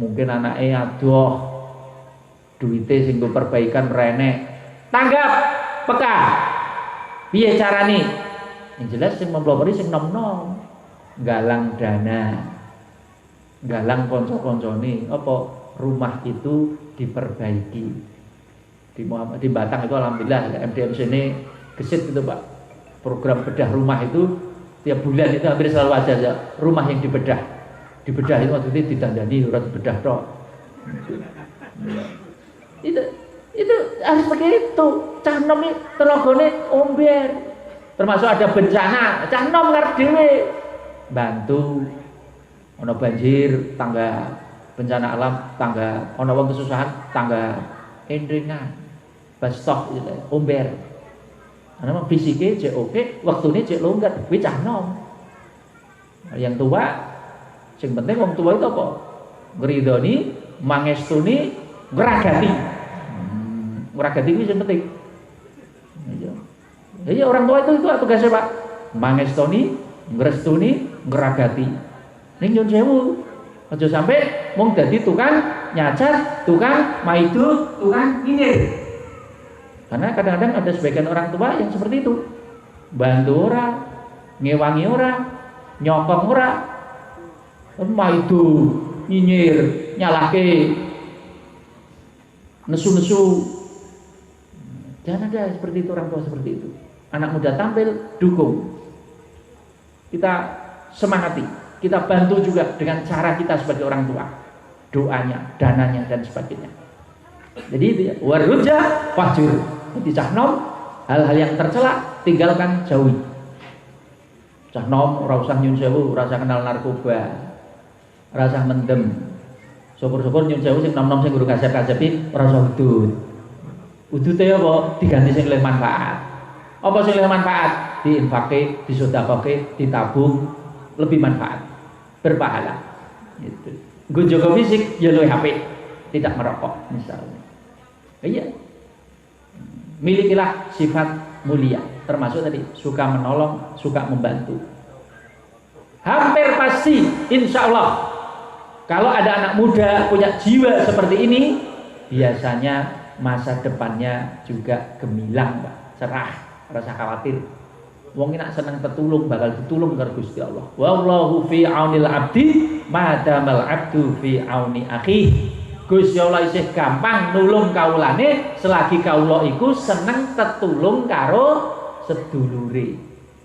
mungkin anake adoh, duwite sing perbaikan renek, tanggap peka. Piye carane? Yang jelas sing mempelopori sing nom-nom, galang dana, galang konco-koncone, apa rumah itu diperbaiki. Di Batang itu alhamdulillah MDMC ini gesit gitu Pak. Program bedah rumah itu tiap bulan itu hampir selalu ada ya, rumah yang dibedah. Dibedah itu waktu itu ditandani urat bedah toh. Itu harus begitu. Cah nom tenagane omber. Termasuk ada bencana, cah nom ngarep dhewe bantu. Ono banjir, tangga bencana alam, tangga ono wong kesusahan, tangga endringan. Bastok gitu, omber. Ana mah fisike cek oke, waktune cek longgar, kuwi cah nom. Yang tua, sing penting wong tua itu apa? Ngridoni, mangestuni, ngragati. Ngragati kuwi sing penting. Jadi orang tua itu tugasnya Pak, mangestoni, ngrestuni, ngeragati. Ning nyun sewu, aja sampai mung dadi tukang nyacat, tukang maidu, tukang nyinyir. Karena kadang-kadang ada sebagian orang tua yang seperti itu, bantu ora, ngewangi ora, nyokong ora, maidu, nyinyir, nyalahke, nesu-nesu. Jangan ada seperti itu, orang tua seperti itu. Anak muda tampil, dukung. Kita semangati, kita bantu juga dengan cara kita sebagai orang tua. Doanya, dananya, dan sebagainya. Jadi itu ya, warujah fajur. Jadi cah nom, hal-hal yang tercela, tinggalkan, jauhi. Cah nom, ora usah nyun sewu, ora usah kenal narkoba, ora usah mendem. Syukur-syukur nyun sewu sing nom-nom sing guru kasep-kasepi, ora usah udut. Udute apa? Diganti sing luwih manfaat. Apa sing luwih manfaat? Diinfake, disedekahke, ditabung, lebih manfaat, berpahala. Gitu. Nggo jaga fisik ya luwih apik, tidak merokok misalnya. Iya. Milikilah sifat mulia, termasuk tadi suka menolong, suka membantu. Hampir pasti insya Allah kalau ada anak muda punya jiwa seperti ini, biasanya masa depannya juga gemilang, Pak. Cerah, rasa khawatir. Wong nak seneng tetulung bakal ditulung karo Gusti Allah. Wallahu fi aunil abdi madamal abdu fi auni akhi. Gusti Allah isih gampang nulung kaulane selagi kaula iku seneng tetulung karo sedulure.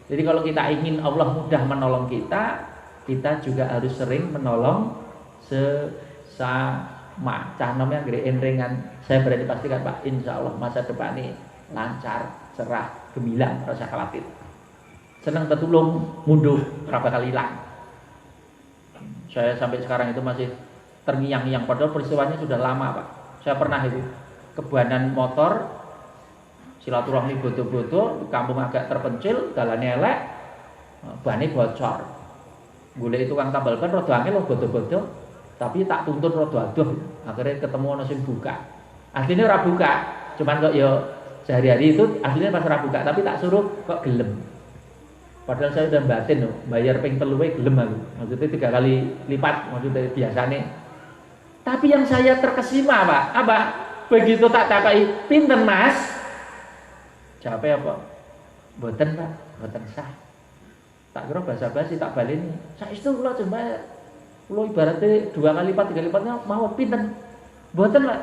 Jadi kalau kita ingin Allah mudah menolong kita, kita juga harus sering menolong sesama. Cah nomnya gede entrengan. Saya berani pastikan Pak, insya Allah masa depan ini lancar, cerah, gemilang, rasa khawatir. Senang tetulung, munduh, berapa kali hilang. Saya sampai sekarang itu masih terngiang-ngiang, padahal peristiwanya sudah lama Pak. Saya pernah itu kebanan motor, silaturahmi bodo-bodo, di kampung agak terpencil, jalannya elek, bannya bocor. Golek itu kang tambal ban rada angel loh bodo-bodo, tapi tak tuntun rada adoh. Akhirnya ketemu ono sing buka. Aslinya ora buka, cuman kok ya sehari-hari itu aslinya pas ora buka, tapi tak suruh kok gelem. Padahal saya udah batin loh, bayar ping 3 gelem aku. Maksudnya 3 kali lipat maksudnya biasanya. Tapi yang saya terkesima Pak, apa? Begitu tak takai, pinten Mas? Jawabnya apa? Mboten Pak, mboten sah. Tak kira basa-basi tak baleni. Saestu kula coba kula ibaratnya 2 kali lipat, 3 kali lipatnya mau pinten. Mboten Pak.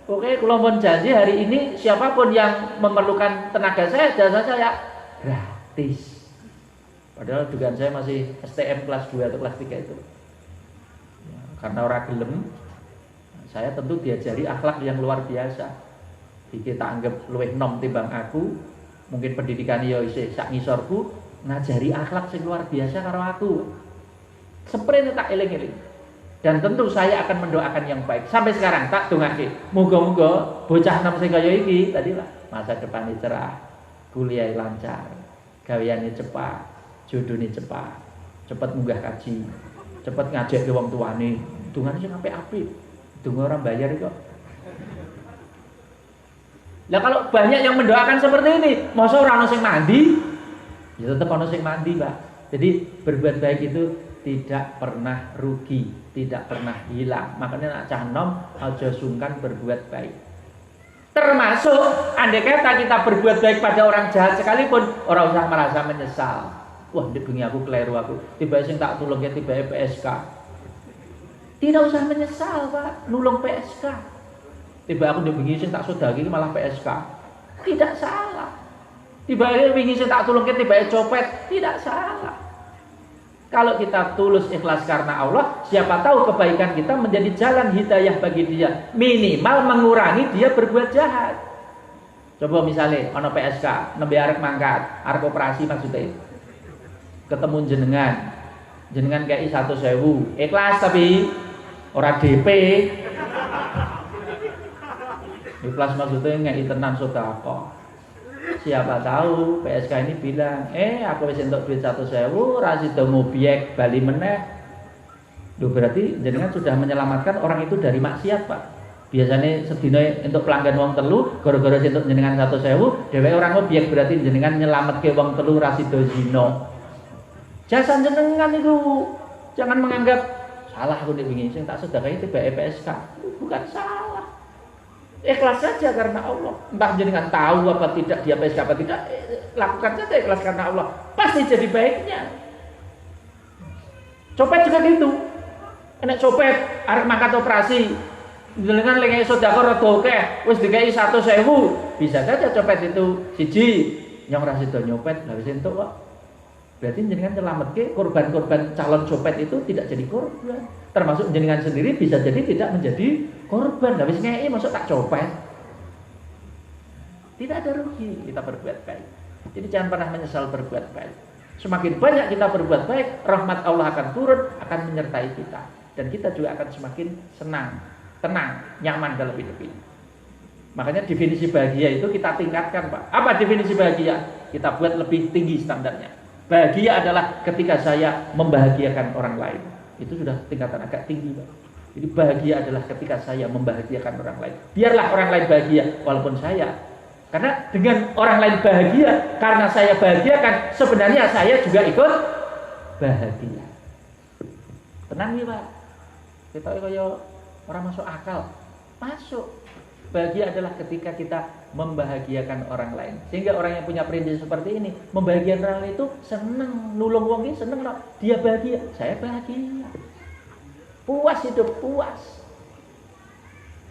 Oke, kula mohon janji hari ini siapapun yang memerlukan tenaga saya, jasa saya gratis. Padahal dugaan saya masih STM kelas 2 atau kelas 3 itu. karena orang gelem, saya tentu diajari akhlak yang luar biasa. Iki tak anggap luwih nom timbang aku, mungkin pendidikan ya isih sak ngisorku, ngajari akhlak sing luar biasa karo aku. Seprene tak eling-eling. Dan tentu saya akan mendoakan yang baik. Sampai sekarang tak dongake. Muga-muga bocah nom sing kaya iki tadi lah masa depannya cerah, kuliah lancar, gaweane cepat, jodone cepat, cepet munggah kaji, cepet ngajak ke wong tuane. Dungane sing apik-apik. Donga orang bayar kok. Lah kalau banyak yang mendoakan seperti ini, masa ora ono sing mandi? Ya tetep ono sing mandi, Pak. Jadi berbuat baik itu tidak pernah rugi, tidak pernah hilang. Makanya nak cah nom aja sungkan berbuat baik. Termasuk andai kata kita berbuat baik pada orang jahat sekalipun, orang usah merasa menyesal. Wah, ndek bengi aku kleru aku. Tiba sing tak tulung ya tiba PSK. Tidak usah menyesal, Pak, nulung PSK. Tiba aku ndek bengi sing tak sodagi malah PSK. Tidak salah. Tiba bengi sing tak tulung ya tiba copet, tidak salah. Kalau kita tulus ikhlas karena Allah, siapa tahu kebaikan kita menjadi jalan hidayah bagi dia. Minimal mengurangi dia berbuat jahat. Coba misalnya ono PSK, nembe arek mangkat, arek operasi maksudnya. Ketemu jenengan kayak 100.000, ikhlas tapi ora DP. Ikhlas maksudnya ngeki tenan sedekah. Siapa tahu PSK ini bilang, aku wis entuk duit 100.000, ra sida ngobyek bali meneh. Loh berarti jenengan sudah menyelamatkan orang itu dari maksiat, Pak. Biasanya sedina entuk pelanggan wong telu, gara-gara entuk jenengan 100.000, dheweke orang ngobyek berarti jenengan nyelametke wong telu ra sida zina. Jasa jenengan itu jangan menganggap salah aku nek wingi sing tak sedekahi tiba PSK. Bukan salah. Ikhlas saja karena Allah. Entah jenengan tahu apa tidak dia PSK apa tidak, lakukan saja ikhlas karena Allah. Pasti jadi baiknya. Copet juga gitu. Enak copet, arek mangkat operasi. Jenengan lagi sedekah rada akeh, wis dikai 100.000. Bisa saja copet itu siji yang ora sida nyopet, lha wis entuk kok. Berarti jenengan nyelametke korban-korban calon copet itu tidak jadi korban. Termasuk jenengan sendiri bisa jadi tidak menjadi korban. Habis ngei masuk tak copet. Tidak ada rugi kita berbuat baik. Jadi jangan pernah menyesal berbuat baik. Semakin banyak kita berbuat baik, rahmat Allah akan turun, akan menyertai kita. Dan kita juga akan semakin senang, tenang, nyaman dalam hidup ini. Makanya definisi bahagia itu kita tingkatkan, Pak. Apa definisi bahagia? Kita buat lebih tinggi standarnya. Bahagia adalah ketika saya membahagiakan orang lain. Itu sudah tingkatan agak tinggi, Pak. Jadi bahagia adalah ketika saya membahagiakan orang lain. Biarlah orang lain bahagia walaupun saya. Karena dengan orang lain bahagia, karena saya bahagiakan, sebenarnya saya juga ikut bahagia. Tenang nih, Pak. Kita kayak orang masuk akal. Masuk. Bahagia adalah ketika kita membahagiakan orang lain. Sehingga orang yang punya prinsip seperti ini, membahagiakan orang lain itu senang, nulung wong ini senang, dia bahagia, saya bahagia. Puas hidup, puas.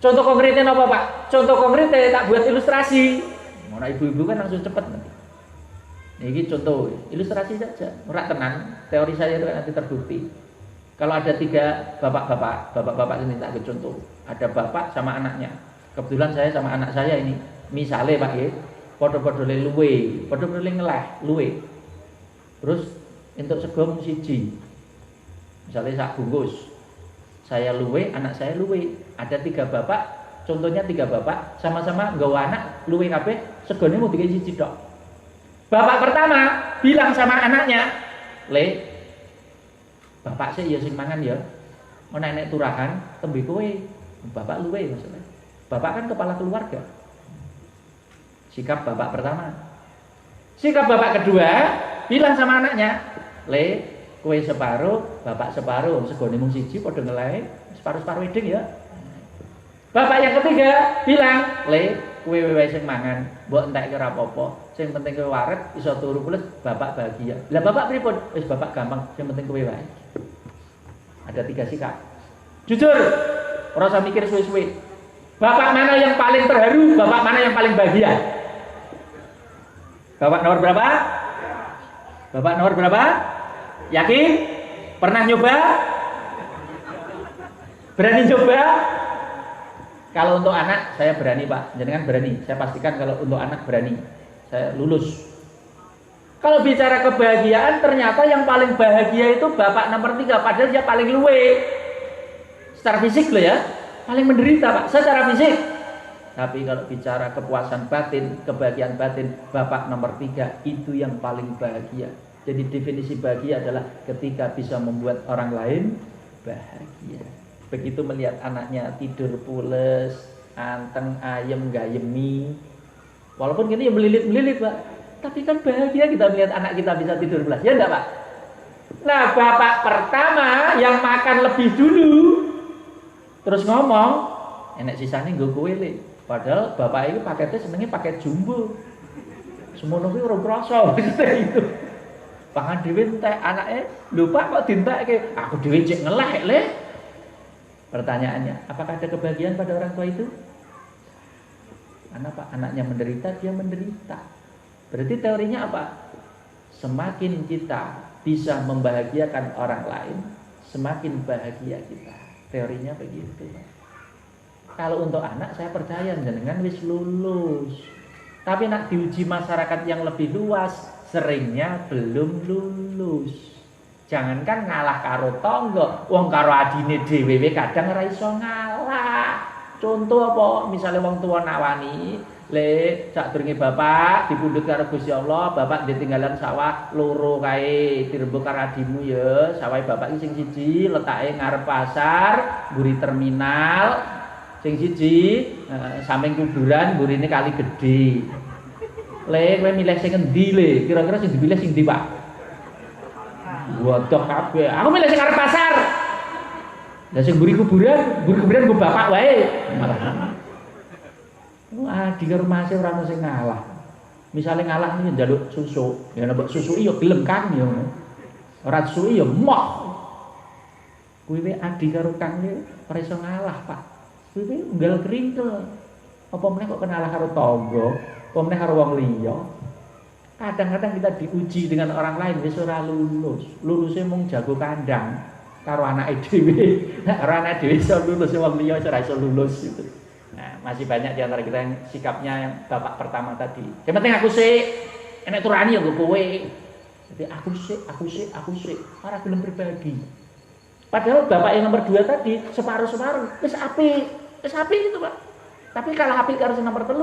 Contoh konkretnya apa, Pak? Contoh konkretnya tak buat ilustrasi. Mau ibu-ibu kan langsung cepat nanti. Ini contoh ilustrasi saja. Ora tenan, teori saya itu kan nanti terbukti. Kalau ada 3 bapak-bapak ini tak contoh. Ada bapak sama anaknya. Kebetulan saya sama anak saya ini, misalnya Pak ya, podo-podo luwe, podo-podo ngeleh, luwe. Terus untuk sego mung siji. Misalnya sak bungkus. Saya luwe, anak saya luwe. Ada 3 bapak, contohnya 3 bapak sama-sama nggawa anak luwe kabeh, segone mung dikai siji tok. Bapak pertama bilang sama anaknya, "Le, bapak sih ya sing mangan ya. Mau nenek turahan, tembe kowe." Bapak luwe maksudnya. Bapak kan kepala keluarga. Sikap bapak pertama. Sikap bapak kedua, bilang sama anaknya, "Le, kowe separuh, bapak separuh, segone mung siji padha ngelahi, separuh-separuh wedeng ya." Bapak yang ketiga bilang, "Le, kowe wae sing mangan, mbok entekke ora apa-apa, sing penting kowe waret iso turu pules, bapak bahagia." Lah bapak pripun? Wis bapak gampang, sing penting kowe wae. Ada 3 sikap. Jujur, ora usah mikir suwe-suwe. Bapak mana yang paling terharu? Bapak mana yang paling bahagia? Bapak nomor berapa? Bapak nomor berapa? Yakin? Pernah nyoba? Berani coba? Kalau untuk anak saya berani Pak, jangan berani. Saya pastikan kalau untuk anak berani. Saya lulus. Kalau bicara kebahagiaan, ternyata yang paling bahagia itu bapak nomor 3, padahal dia paling luwe. Secara fisik loh ya, paling menderita Pak, secara fisik. Tapi kalau bicara kepuasan batin, kebahagiaan batin, bapak nomor 3 itu yang paling bahagia. Jadi definisi bahagia adalah ketika bisa membuat orang lain bahagia. Begitu melihat anaknya tidur pules, anteng, ayem, gayemi. Walaupun gini ya melilit-melilit Pak, tapi kan bahagia kita melihat anak kita bisa tidur pulas, ya enggak Pak? Nah bapak pertama yang makan lebih dulu, terus ngomong, enek sisanya gue kuele. Padahal bapak itu paketnya senengnya paket jumbo. Semono kuwi ora krasa gitu. Pangan dhewe entek anake, lupa kok dientekke. Aku dhewe cek ngelek le. Pertanyaannya, apakah ada kebahagiaan pada orang tua itu? Kenapa? Anaknya menderita, dia menderita. Berarti teorinya apa? Semakin kita bisa membahagiakan orang lain, semakin bahagia kita. Teorinya begitu. Kalau untuk anak, saya percaya jenengan wis lulus. Tapi nak diuji masyarakat yang lebih luas, seringnya belum lulus. Jangankan ngalah karo tonggo, wong karo adine dhewe kadang ora iso ngalah. Contoh apa? Misalnya wong tua nawani, le sadurunge bapak dipundhut karo Gusti Allah, bapak ditinggalan sawah loro kae, dirembuk karo adimu ya. Sawahe bapak iki sing siji letake ngarep pasar, mburi terminal. Sing siji samping kuburan, mburine kali gedhe. Le kowe milih sing endi le? Kira-kira sing dipilih sing ndi, Pak? Waduh kabeh. Aku milih sing arep pasar. Lah sing mburi kuburan nggo bapak wae. Wah, di rumah sih ora ono sing ngalah. Misale ngalah iki njaluk susu, ya nek susuki ya gelem kan ya. Ora susuki ya moh. Kuwi adi karo Kang ora iso ngalah, Pak. Kuwi unggal kerintel. Apa meneh kok kenalah karo tangga, apa meneh karo wong liya. Kadang-kadang kita diuji dengan orang lain wis ora lulus. Lulusnya mung jago kandang karo anake dhewe. Nek ora anake dhewe iso lulus wong liya ora iso lulus gitu. Nah, masih banyak di antara kita yang sikapnya yang bapak pertama tadi. Yang penting aku sik, enek turani ya nggo kowe. Jadi aku sik, ora gelem pribadi. Padahal bapak yang nomor 2 tadi separuh-separuh wis apik itu, Pak. Tapi kalah apik karo nomor 3.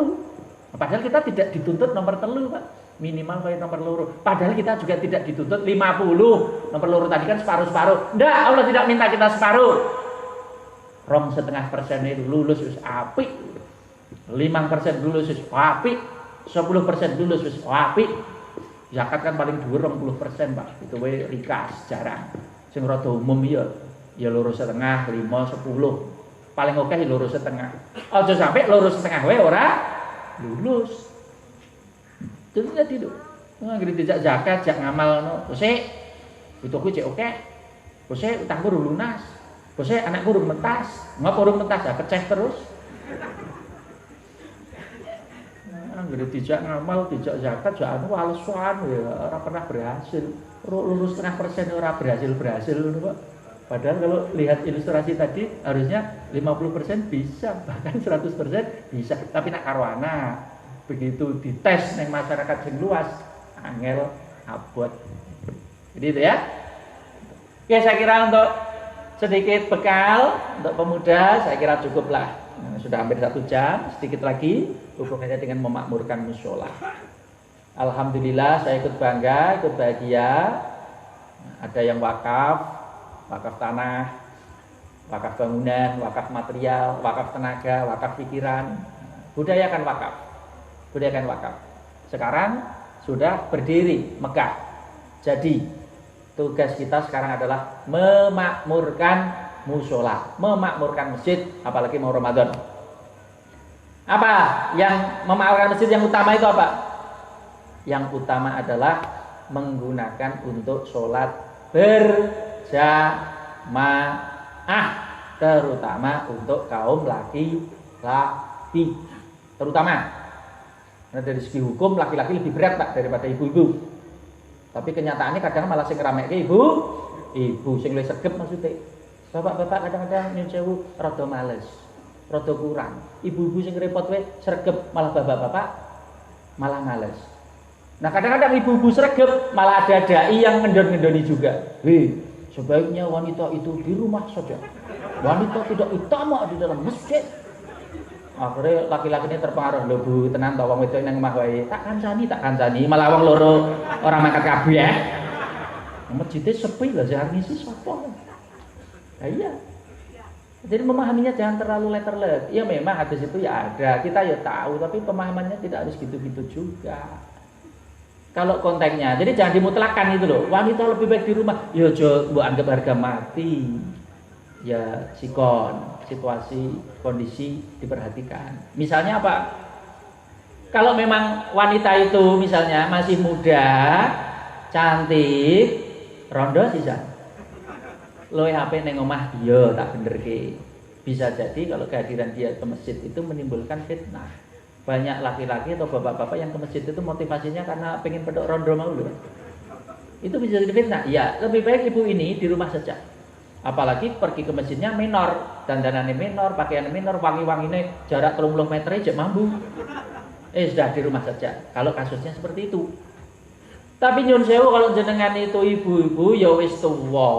Padahal kita tidak dituntut nomor 3, Pak. Minimal kayak nomor loro. Padahal kita juga tidak dituntut 50. Nomor loro tadi kan separuh-separuh. Nggak, Allah tidak minta kita separuh. 2,5% itu lulus wis apik. 5% lulus wis apik. 10% lulus wis apik. Zakat kan paling dhuwur 20%, Pak. Itu wae rikas, jarang. Sing rada umum ya loro setengah, 5, 10. Paling oke loro setengah. Aja sampai loro setengah wae ora lulus. Terus tadi itu, nggak dijak zakat, jak ngamal, no, bose, itu aku cek oke, bose utangku urung lunas, bose anakku urung mentas, ngapa urung mentas, ya pecah terus. Nggak dijak ngamal, dijak zakat, jak anu alasan, ya orang pernah berhasil, lulus 0,5% orang berhasil, Pak. Padahal kalau lihat ilustrasi tadi harusnya 50% bisa, bahkan 100% bisa, tapi nak karwana. Begitu dites neng masyarakat yang luas, angel abot. Jadi itu ya. Oke, saya kira untuk sedikit bekal untuk pemuda saya kira cukuplah. Sudah hampir 1 jam, sedikit lagi hubungannya dengan memakmurkan mushola. Alhamdulillah saya ikut bangga, ikut bahagia. Ada yang wakaf tanah, wakaf bangunan, wakaf material, wakaf tenaga, wakaf pikiran. Budayakan wakaf. Sekarang sudah berdiri megah. Jadi tugas kita sekarang adalah memakmurkan mushola, memakmurkan masjid, apalagi mau Ramadan. Apa yang memakmurkan masjid yang utama itu apa? Yang utama adalah menggunakan untuk sholat berjamaah, terutama untuk kaum laki-laki, terutama. Nah, dari segi hukum laki-laki lebih berat, Pak, daripada ibu-ibu. Tapi kenyataannya kadang malah sing ngeramekke ibu sing luwih sregep maksudnya. Bapak-bapak kadang-kadang nyun sewu rada males, rada kurang. Ibu-ibu sing repot wae sregep, malah bapak-bapak malah males. Nah, kadang-kadang ibu-ibu sregep malah ada dai yang ngendon-ngendoni juga. Sebaiknya wanita itu di rumah saja. Wanita tidak utama di dalam masjid. Akhirnya laki-laki ini terpengaruh, lho Bu, tenan to wong wedok nang omah wae. Tak kancani, malah wong loro ora mangkat kabeh ya. Masjidnya sepi lah, jangan ngisi sapa. Nah, iya. Jadi memahaminya jangan terlalu letterlek. Ya memang hadis itu ya ada, kita ya tahu, tapi pemahamannya tidak harus gitu-gitu juga. Kalau konteksnya, jadi jangan dimutlakan itu loh. Wanita lebih baik di rumah, ya aja mbok anggap harga mati. Ya sikon, situasi, kondisi diperhatikan. Misalnya apa? Kalau memang wanita itu misalnya masih muda, cantik, rondo sisa. Loe HP neng omah iya tak benerke. Bisa jadi kalau kehadiran dia ke masjid itu menimbulkan fitnah. Banyak laki-laki atau bapak-bapak yang ke masjid itu motivasinya karena pengen pedok rondo mau loh. Itu bisa jadi fitnah. Ya, lebih baik ibu ini di rumah saja. Apalagi pergi ke masjidnya minor, dandanannya minor, pakaiannya minor, wangi-wanginya jarak 30 meter aja mampu. Sudah di rumah saja. Kalau kasusnya seperti itu. Tapi nyun sewu kalau jenengan itu ibu-ibu ya wis tuwa,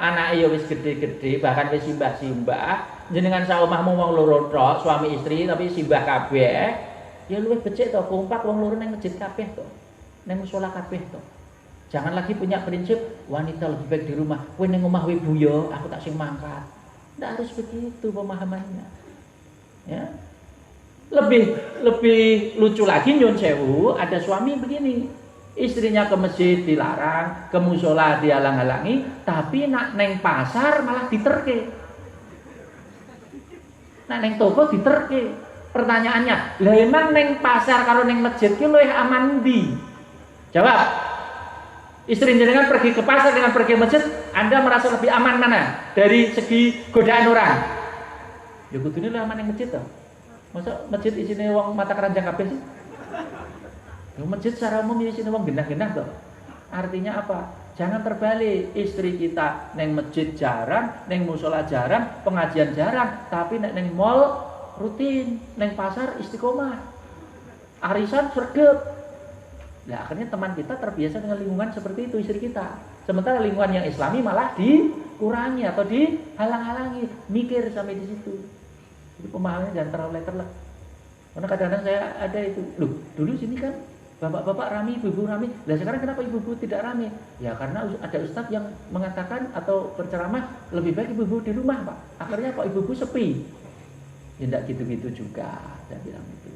anake ya wis gede-gede, bahkan wis simbah-simbah, jenengan saomahmu wong loro tok, suami istri tapi simbah kabeh, ya luwih becik to kompak wong loro nang masjid kabeh to. Nang musala kabeh to. Jangan lagi punya prinsip wanita lebih baik di rumah. Kowe ning omah wae buya, aku tak sing mangkat. Ndak harus begitu pemahamannya. Ya. Lebih lucu lagi nyun sewu, ada suami begini. Istrinya ke masjid dilarang, ke mushola dihalang-halangi, tapi nak neng pasar malah diterke. Nak neng toko diterke. Pertanyaannya, lah emang neng pasar karo neng masjid ki luwih aman ndi? Jawab. Istri jenengan pergi ke pasar dengan pergi ke masjid, Anda merasa lebih aman mana? Dari segi godaan orang. Ya kudune luwih aman neng masjid to. Masa masjid isine wong mata keranjang kabeh sih? Masjid secara umum isinya wong genah-genah toh. Artinya apa? Jangan terbalik. Istri kita neng masjid jarang, neng mushola jarang, pengajian jarang, tapi neng mall rutin, neng pasar istiqomah. Arisan sregep. Nah, akhirnya teman kita terbiasa dengan lingkungan seperti itu istri kita. Sementara lingkungan yang Islami malah dikurangi atau dihalang-halangi. Mikir sampai di situ. Jadi pemahamannya jangan terlalu letterlek. Karena kadang-kadang saya ada itu, loh dulu sini kan bapak-bapak rame, ibu-ibu rame. Lah sekarang kenapa ibu-ibu tidak rame? Ya karena ada ustadz yang mengatakan atau berceramah lebih baik ibu-ibu di rumah, Pak. Akhirnya kok ibu-ibu sepi. Ya enggak gitu-gitu juga, saya bilang itu.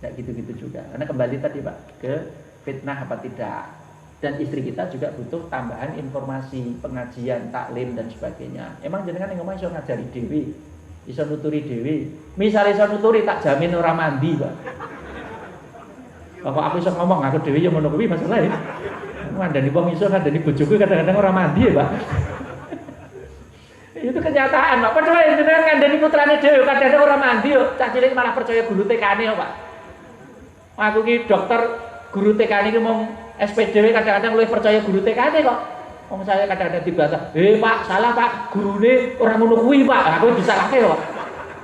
Enggak gitu-gitu juga. Karena kembali tadi Pak ke fitnah apa tidak. Dan istri kita juga butuh tambahan informasi, pengajian, taklim dan sebagainya. Emang jenengan yang ngomong iso ngajari dewi, iso nuturi dewi. Misalnya iso nuturi tak jamin ora mandi, Pak. Kalau aku iso ngomong aku dewi ya ngono kuwi masalah ya. Ngandani wong iso ngandani bojoku kadang-kadang ora mandi ya, Pak. Itu kenyataan, Pak. Padahal jenengan ngandani putrane dhewe kadang-kadang ora mandi yo, cah cilik malah percaya guru TK-ne yo, Pak. Aku ki dokter guru TK-ne ki mung SPDW kadang-kadang luwih percaya guru TK-ne kok. Wong saya kadang-kadang dibantah, Pak, salah Pak, gurune ora ngono kuwi, Pak." Aku disalahke kok.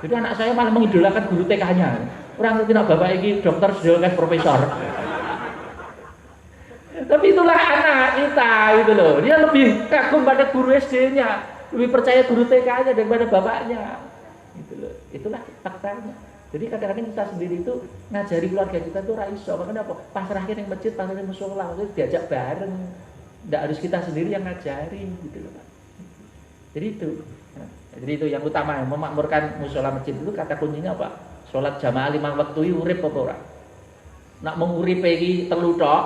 Jadi anak saya malah mengidolakan guru TK-nya. Orang ngerti nak bapak ini dokter sedangkan profesor. Tapi itulah anak kita gitu loh. Dia lebih kagum pada guru SD-nya, lebih percaya guru TK-nya daripada bapaknya. Gitu loh. Itulah faktanya. Jadi kadang-kadang kita sendiri itu ngajari keluarga kita itu ra iso. Makanya apa? Pasrah yang masjid, pasrah yang mushola, itu diajak bareng. Tidak harus kita sendiri yang ngajari gitu loh, Pak. Jadi itu. Jadi itu yang utama, yang memakmurkan mushola masjid itu kata kuncinya apa? Sholat jamaah 5 waktu urip apa ora? Nak menguripe iki 3 tok,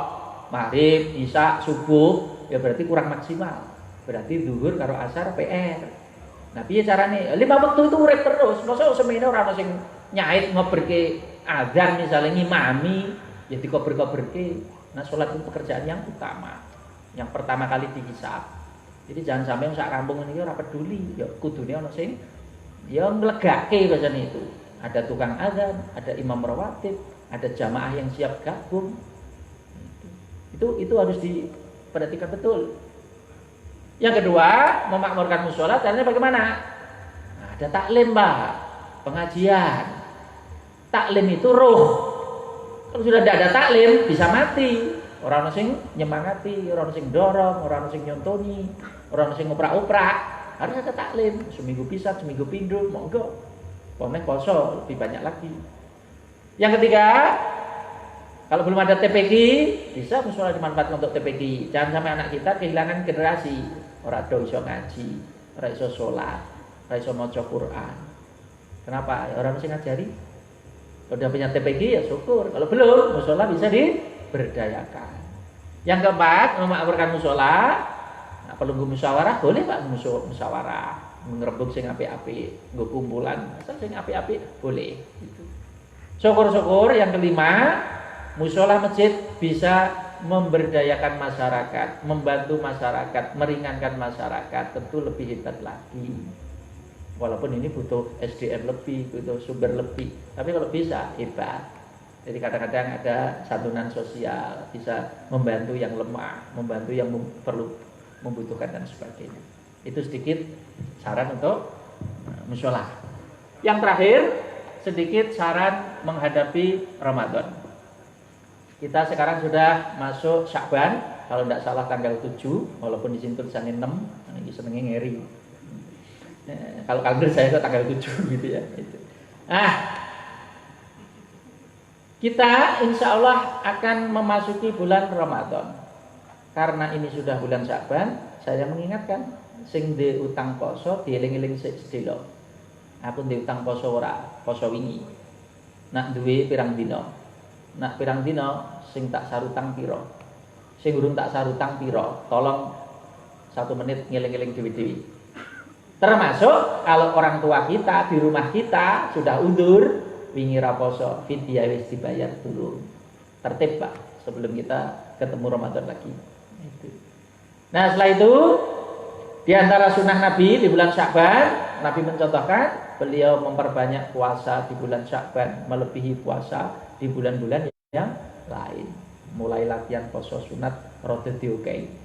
maghrib, isya, subuh, ya berarti kurang maksimal. Berarti zuhur karo asar PR. Nah, piye carane? 5 waktu itu urip terus. Mosok semene ora ono sing nyait ngobrke azan misalnya ngimami, ya dikober-koberke. Nah, sholat itu pekerjaan yang utama. Yang pertama kali dihisab. Jadi jangan sampai sak kampung ini ora peduli, ya kudune ono sing ya nglegake biasanya itu. Ada tukang azan, ada imam rawatib, ada jamaah yang siap gabung. Itu harus diperhatikan betul. Yang kedua, memakmurkan musola caranya bagaimana? Nah, ada taklim, Pak, pengajian. Taklim itu ruh. Kalau sudah tidak ada taklim, bisa mati. Orang sing nyemangati, orang sing dorong, orang sing nyontoni, orang sing ngoprak-oprak. Harus ada taklim. Seminggu bisa, seminggu pindu, monggo. Pokoknya poso lebih banyak lagi. Yang ketiga, kalau belum ada TPQ, bisa musola dimanfaatkan untuk TPQ. Jangan sampai anak kita kehilangan generasi. Orang do iso ngaji, orang iso sholat, orang iso maca Quran. Kenapa? Orang mesti ngajari. Kalau udah punya TPQ ya syukur. Kalau belum, musola bisa diberdayakan. Yang keempat, memakmurkan musola. Nah, perlu musyawarah, boleh Pak musyawarah. Mengerebuk sing apik-apik, nggo kumpulan, asal sing apik-apik boleh. Syukur-syukur. Yang kelima, musola masjid bisa memberdayakan masyarakat, membantu masyarakat, meringankan masyarakat, tentu lebih hebat lagi. Walaupun ini butuh SDM lebih, butuh sumber lebih, tapi kalau bisa hebat. Jadi kadang-kadang ada santunan sosial, bisa membantu yang lemah, membantu yang perlu membutuhkan dan sebagainya. Itu sedikit saran untuk musola. Yang terakhir, sedikit saran menghadapi Ramadan. Kita sekarang sudah masuk Syakban, kalau tidak salah tanggal 7, walaupun di sini tulisannya 6, ini senengnya ngeri. Kalau kalender saya itu tanggal 7 gitu ya. Nah, kita insya Allah akan memasuki bulan Ramadan. Karena ini sudah bulan Syakban, saya mengingatkan, sing di utang poso, dieling-eling sedelo. Aku di utang poso ora, poso wingi. Nak duwe pirang dino. Nak pirang dino sing tak sarutang piro, sing urung tak sarutang piro, tolong 1 menit ngeling-eling dewi-dewi. Termasuk kalau orang tua kita di rumah kita sudah undur wingi raposo, fidyah wis dibayar dulu. Tertib Pak, sebelum kita ketemu Ramadan lagi. Nah setelah itu, di antara sunnah Nabi di bulan Syakban, Nabi mencontohkan beliau memperbanyak puasa di bulan Syakban, melebihi puasa di bulan-bulan yang lain. Mulai latihan poso sunat rada diokehi.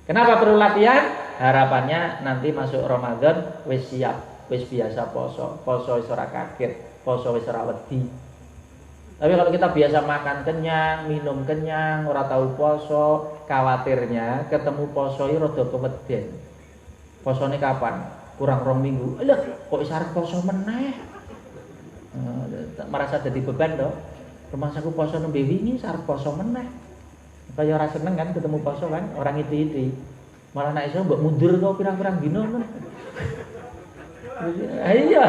Kenapa perlu latihan? Harapannya nanti masuk Ramadan wis siap, wis biasa poso. Poso wis ora kaget, poso wis ora wedi. Tapi kalau kita biasa makan kenyang, minum kenyang, ora tahu poso, khawatirnya ketemu poso iki rada keweden. Posone kapan? Kurang 2 minggu. Lah, kok wis arep poso meneh? Merasa jadi beban toh. Rumahku poso nembe wingi sarep poso meneh. Kaya ora seneng kan ketemu poso kan, orang itu. Malah nek iso mbok mundur kok pirang-pirang dino men. Iya.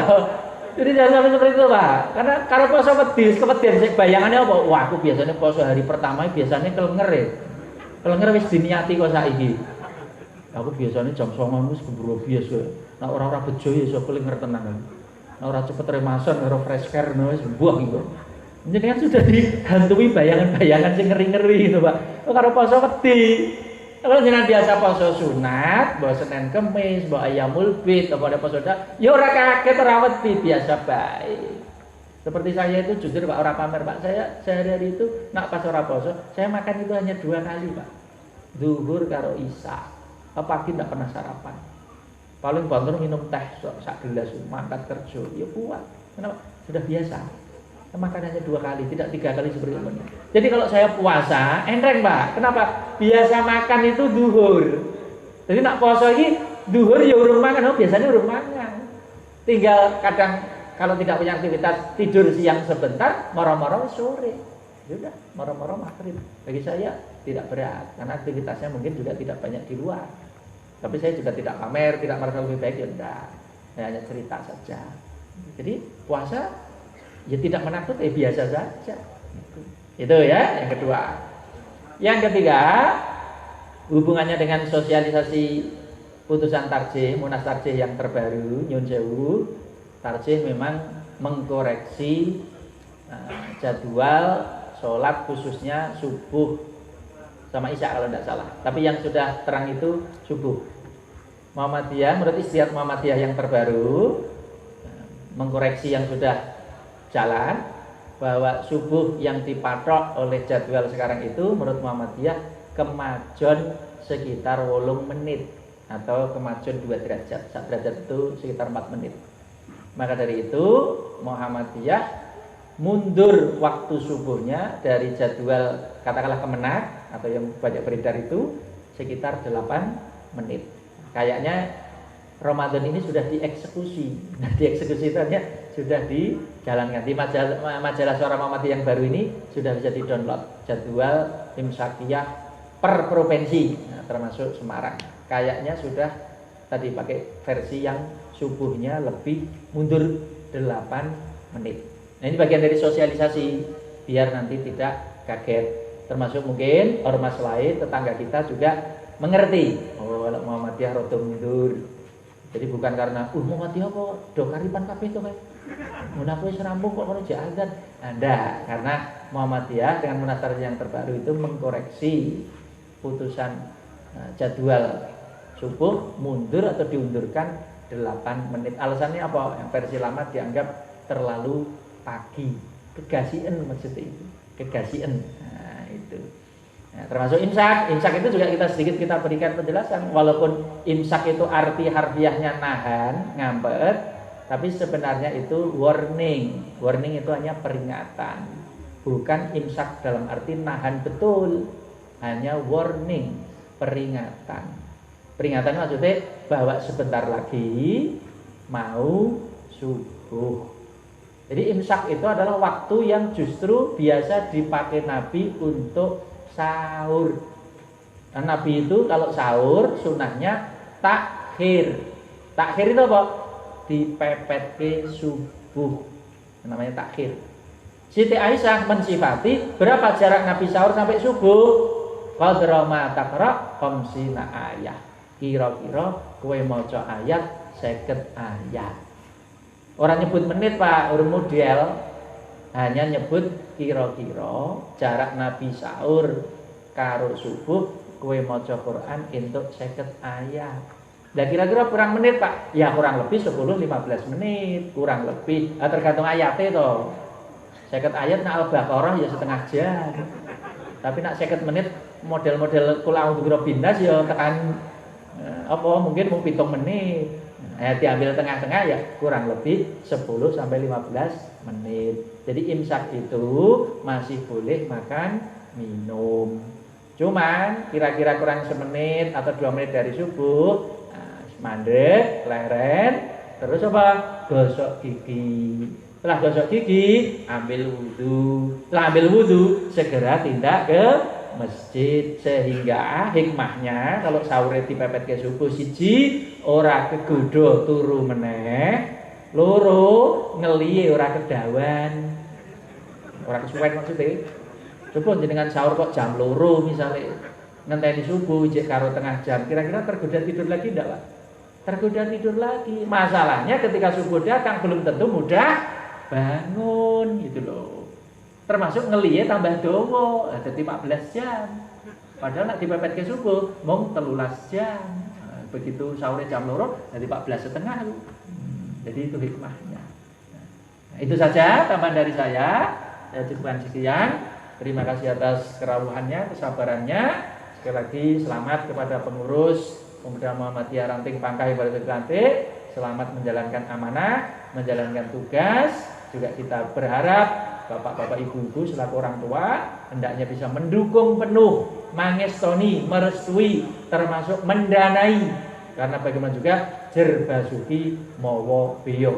Jadi jangan sampai seperti itu, Pak. Karena kalau poso wedi, kewedian sik bayangannya apa? Wah, aku biasanya poso hari pertama biasanya kelenger ya. Kelenger wis diniati kok saiki. Aku biasanya jam 09.00 wis keburu biasa. Nek ora bejo ya iso kelenger tenan kan. Nek ora cepet remason karo fresh care wis buah gitu. Jadi kan sudah dihantui bayangan-bayangan sing ngeri-ngeri itu, Pak. Karo poso wedi. Kalau jenengan biasa poso sunat, bawa Senin Kemis, bawa Ayamul Bid, apa ada poso dak, ya ora kaget ora wedi, biasa baik. Seperti saya itu jujur Pak, ora pamer Pak. Saya sehari-hari itu nak pas ora poso, saya makan itu hanya 2 kali, Pak. Zuhur karo Isya. Pagi tidak pernah sarapan. Paling banter minum teh sak gelas, mangkat kerja, ya kuat. Kenapa? Sudah biasa. Makan hanya 2 kali, tidak 3 kali seperti itu. Jadi kalau saya puasa, enteng Pak. Kenapa? Biasa makan itu duhur. Jadi nak puasa ini duhur ya urung makan, biasanya urung makan. Tinggal kadang kalau tidak punya aktivitas tidur siang sebentar, moro-moro sore. Ya udah, moro-moro maghrib. Bagi saya tidak berat karena aktivitasnya mungkin juga tidak banyak di luar. Tapi saya juga tidak pamer, tidak merasa lebih baik, ya enggak. Saya hanya cerita saja. Jadi puasa ya tidak menakut, biasa saja. Itu ya, yang kedua. Yang ketiga, hubungannya dengan sosialisasi putusan tarjih, munas tarjih yang terbaru, nyun sewu. Tarjih memang mengkoreksi jadwal sholat khususnya subuh sama isya kalau tidak salah. Tapi yang sudah terang itu subuh. Muhammadiyah, menurut istiadat Muhammadiyah yang terbaru, mengkoreksi yang sudah jalan, bahwa subuh yang dipatok oleh jadwal sekarang itu menurut Muhammadiyah kemajon sekitar 8 menit. atau kemajuan 2 derajat. 1 derajat itu sekitar 4 menit. Maka dari itu Muhammadiyah mundur waktu subuhnya dari jadwal katakanlah Kemenak atau yang banyak beredar itu sekitar 8 menit. Kayaknya Ramadan ini sudah dieksekusi. Nah, dieksekusi itu artinya sudah dijalankan. Di majalah Suara Muhammadiyah yang baru ini sudah bisa di-download jadwal imsakiyah per provinsi, nah, termasuk Semarang. Kayaknya sudah tadi pakai versi yang subuhnya lebih mundur 8 menit. Nah, ini bagian dari sosialisasi biar nanti tidak kaget. Termasuk mungkin ormas lain, tetangga kita juga mengerti. Oh, kalau Muhammadiyah rada mundur. Jadi bukan karena Muhammadiyah kok do karipan kabeh to, Mas. Mun aku wis rampung kok kono jek azan. Anda karena Muhammadiyah dengan munasar yang terbaru itu mengkoreksi putusan jadwal subuh mundur atau diundurkan 8 menit. Alasannya apa? Yang versi lama dianggap terlalu pagi. Kegasian maksudnya itu. Kegasian. Nah, itu. Nah, termasuk imsak. Imsak itu juga sedikit kita berikan penjelasan. Walaupun imsak itu arti harfiahnya nahan, ngampet, tapi sebenarnya itu warning. Warning itu hanya peringatan. Bukan imsak dalam arti nahan betul. Hanya warning, peringatan. Peringatan maksudnya bahwa sebentar lagi mau subuh. Jadi imsak itu adalah waktu yang justru biasa dipakai Nabi untuk sahur. Nah, Nabi itu kalau sahur sunahnya takhir. Takhir itu apa? Dipepet ke subuh. Namanya takhir. Siti Aisyah mensifati berapa jarak Nabi sahur sampai subuh? Qadra ma taqra khamsina ayat. Kira-kira kowe maca ayat 50 ayat. Orang nyebut menit Pak, urung model. Hanya nyebut kira-kira jarak Nabi sahur karo subuh kowe maca Quran entuk 50 ayat. Lah kira-kira kurang menit Pak? Ya kurang lebih 10-15 menit, kurang lebih. Tergantung ayatnya to. 50 ayat nak Al-Baqarah ya setengah jam. Tapi nak 50 menit model-model Qul a'udzu birabbin nas ya tekan mungkin mau 7 menit. Diambil tengah-tengah ya kurang lebih 10-15 menit. Jadi imsak itu masih boleh makan minum. Cuman kira-kira kurang semenit atau 2 menit dari subuh, mandek, leren, terus apa? Gosok gigi. Setelah gosok gigi, ambil wudhu. Setelah ambil wudhu, segera tindak ke masjid. Sehingga hikmahnya kalau sahur dipepet ke subuh siji ora kegodho turu meneh, loro ngeliye ora kedawan. Ora kesuwen maksudnya. Coba jenengan sahur kok jam 2 misalnya ngenteni subuh jek karo tengah jam, kira-kira tergoda tidur lagi enggak, Pak? Tergoda tidur lagi. Masalahnya ketika subuh datang belum tentu mudah bangun gitu loh. Termasuk ngeliye tambah dongo, jadi 14 jam. Padahal nak dipepet ke subuh mung 13 jam. Begitu sahur jam 2 jadi 14,5 tuh. Jadi itu hikmahnya. Nah, itu saja tambahan dari saya. Saya cukupkan sekian. Terima kasih atas kerawuhannya, kesabarannya. Sekali lagi selamat kepada pengurus Pemuda Muhammadiyah Ranting Pangkai Baru Lantik. Selamat menjalankan amanah, menjalankan tugas. Juga kita berharap bapak-bapak ibu-ibu selaku orang tua hendaknya bisa mendukung penuh, mangestoni, merestui, termasuk mendanai. Karena bagaimana juga jerbasuki mawa biyok.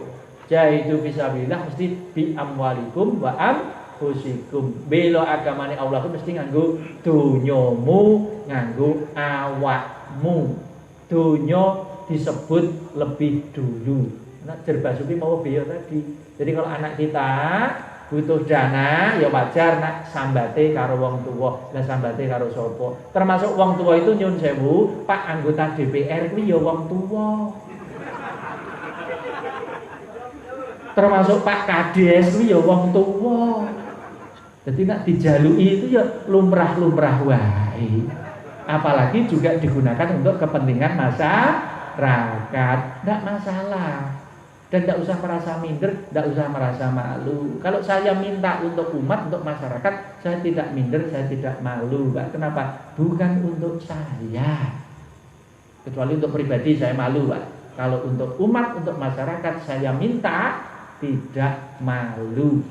Jahidu fisabilillah mesti bi amwalikum wa anfusikum. Bela agamane Allah mesti nganggo dunyamu, nganggo awakmu. Dunya disebut lebih dulu. Nah, jerbasuki mawa biyok tadi. Jadi kalau anak kita butuh dana, ya wajar nak sambate karo wong tua. Lah sambate karo sapa? Termasuk wong tua itu nyun sewu, Pak anggota DPR kuwi ya wong tua. Termasuk Pak Kades kuwi ya wong tua. Jadi nak dijalui itu ya lumrah-lumrah wae. Apalagi juga digunakan untuk kepentingan masyarakat. Enggak masalah. Dan tidak usah merasa minder, tidak usah merasa malu. Kalau saya minta untuk umat, untuk masyarakat, saya tidak minder, saya tidak malu. Kenapa? Bukan untuk saya. Kecuali untuk pribadi saya malu, Pak. Kalau untuk umat, untuk masyarakat saya minta tidak malu.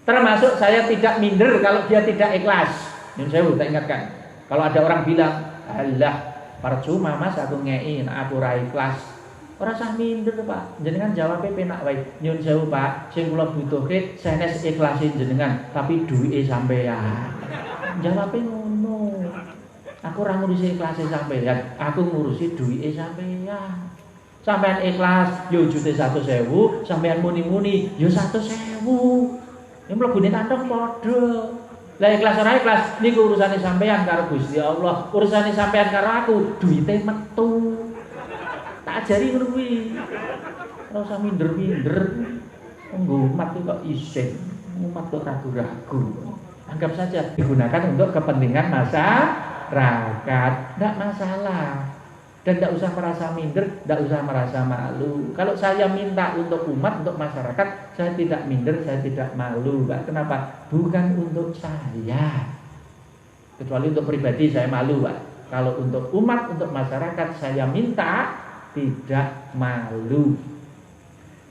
Termasuk saya tidak minder kalau dia tidak ikhlas. Yang saya tak ingatkan. Kalau ada orang bilang, "Alah, percuma Mas aku ngei, aku ra ikhlas." Ora usah minder, Pak. Jenengan jawabnya penak wae. Nyun sewu, Pak, sing kula butuhke sanes ikhlasin jenengan, tapi duwike sampean. Jawabnya ngono. Aku ora ngurusi ikhlase sampean, aku ngurusi duwike sampean. Sampean ikhlas yo jute 100.000, sampean muni-muni yo 100.000. Yang mlebune kantong padha. Lah ikhlas ora ikhlas niku urusane sampean karo Gusti Allah, urusane sampean karo aku, duwite metu. Tak ajari ngono kuwi. Ora usah minder-minder. Umat kok isin, umat kok ragu-ragu. Anggap saja digunakan untuk kepentingan masyarakat, enggak masalah. Dan tidak usah merasa minder, tidak usah merasa malu. Kalau saya minta untuk umat, untuk masyarakat, saya tidak minder, saya tidak malu, Pak. Kenapa? Bukan untuk saya. Kecuali untuk pribadi saya malu, Pak. Kalau untuk umat, untuk masyarakat, saya minta tidak malu.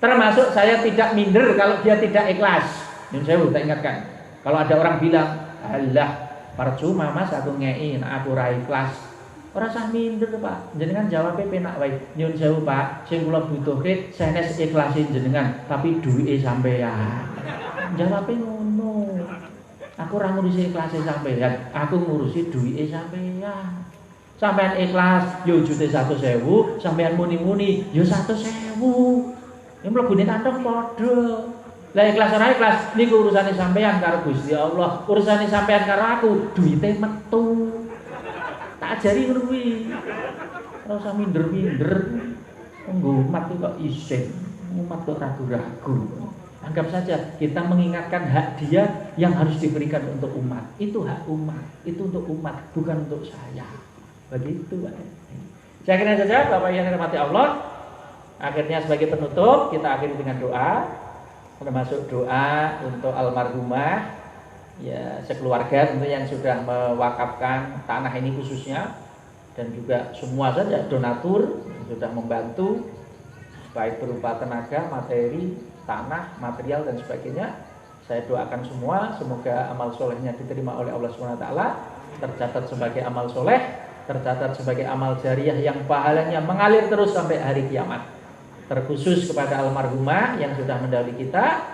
Termasuk saya tidak minder kalau dia tidak ikhlas. Yang saya tak ingatkan. Kalau ada orang bilang, "Alah, percuma Mas aku ngei, aku ra ikhlas." Ora usah minder, Pak. Jenengan jawabnya penak wae. Nyun sewu, Pak, sing kula butuhke sanes ikhlasin jenengan, tapi duwike sampean. Jawabnya ngono. Aku ora ngurusi ikhlase sampean, aku ngurusi duwike sampean. Sampean ikhlas yo jute 100.000, sampean muni-muni yo 100.000. Yang mlebune kantong padha. Lah ikhlas ora ikhlas niku urusane sampean karo Gusti Allah, urusane sampean karo aku, duwite metu. Tak ajari ngono kuwi. Ora usah minder-minder. Umat kok isin, umat kok ragu-ragu. Anggap saja kita mengingatkan hak dia yang harus diberikan untuk umat. Itu hak umat, itu untuk umat, bukan untuk saya. Begitu, Pak. Saya kira saja Bapak yang dirahmati Allah. Akhirnya sebagai penutup kita akhiri dengan doa. Termasuk doa untuk almarhumah ya sekeluarga tentu yang sudah mewakafkan tanah ini khususnya, dan juga semua saja donatur yang sudah membantu baik berupa tenaga, materi, tanah, material dan sebagainya. Saya doakan semua semoga amal solehnya diterima oleh Allah SWT, tercatat sebagai amal soleh, tercatat sebagai amal jariah yang pahalanya mengalir terus sampai hari kiamat. Terkhusus kepada almarhumah yang sudah mendahului kita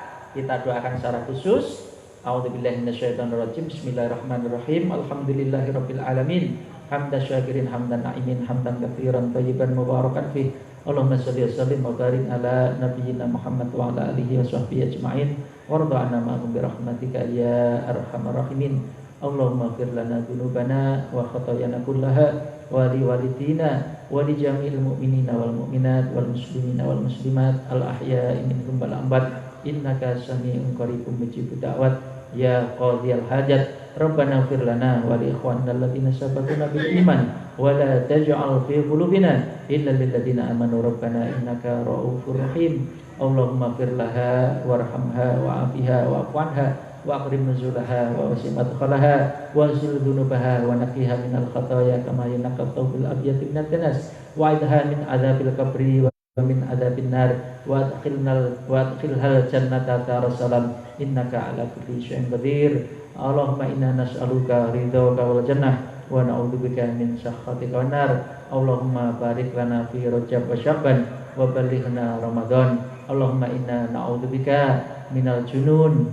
doakan secara khusus. A'udzubillahi minasyaitonirrajim. Bismillahirrahmanirrahim. Alhamdulillahirabbil alamin. Hamdan syakirin hamdan na'imin hamdan katsiran thayyiban mubarakan fih. Allahumma shalli wa sallim wa barik ala nabiyyina Muhammad wa ala alihi wa sahbihi ajma'in. Warda 'anna ma'hum bi rahmatika ya arhamar rahimin. Allahumma ighfir lana dzunubana wa khatayana kullaha wa li walidina wa li jami'il mu'minina wal mu'minat wal muslimina wal muslimat al ahya'i minhum wal amwat. Innaka sami'un qaribun mujibud da'wat. Ya qadhiyal hajat, Rabbana ighfir lana wa li ikhwanina alladziina sabaquna bil iman wa la taj'al fi qulubina illa lil ladzina amanu rabbana innaka ra'ufur rahim. Allahumma ighfir laha warhamha wa'afiha wa'fu anha wa akrim nuzulaha wa wasi' madkhalaha wa sil dunubaha wa naqiha minal khataaya kama yunqqa thawbul abyad minad danas wa idha min adzabil qabri wa min adzabin nar wa adkhilhal jannata darussalam innaka ala kulli syai'in qadir. Allahumma inna nas'aluka ridhaka wal jannah wa na'udzubika min sakhatika wan nar. Allahumma barik lana fi Rajab wa Sya'ban wa ballighna Ramadan. Allahumma inna na'udzubika minal junun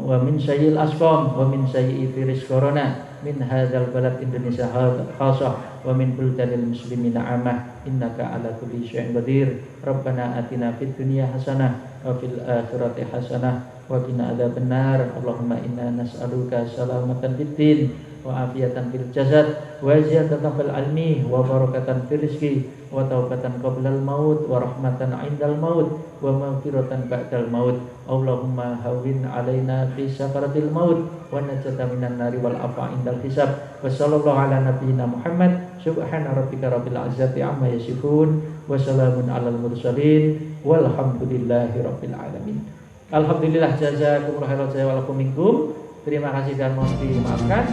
wa min sayyil asqam wa min sayyi virus corona min hadzal balad Indonesia khassah wa min buldanil muslimina amah innaka ala kulli syai'in qadir. Rabbana atina fid dunya hasanah wa fil akhirati hasanah wa qina adzabannar. Allahumma inna nas'aluka salamatan fid din wa afiyatan fil jasad wa ziyadatan fil ilmi wa barakatan fil rizqi wa taubatan qablal maut wa rahmatan 'indal maut wa maghfiratan ba'dal maut. Allahumma hawwin 'alaina fi sakaratil maut wa najata minan nari wal afa 'indal hisab. Wa sallallahu ala nabiyyina Muhammad. Subhana rabbika rabbil izzati amma yasifun wa salamun alal mursalin walhamdulillahi rabbil alamin. Alhamdulillah, jazakumullahu khairan wa lakum minkum. Terima kasih dan mohon dimaafkan.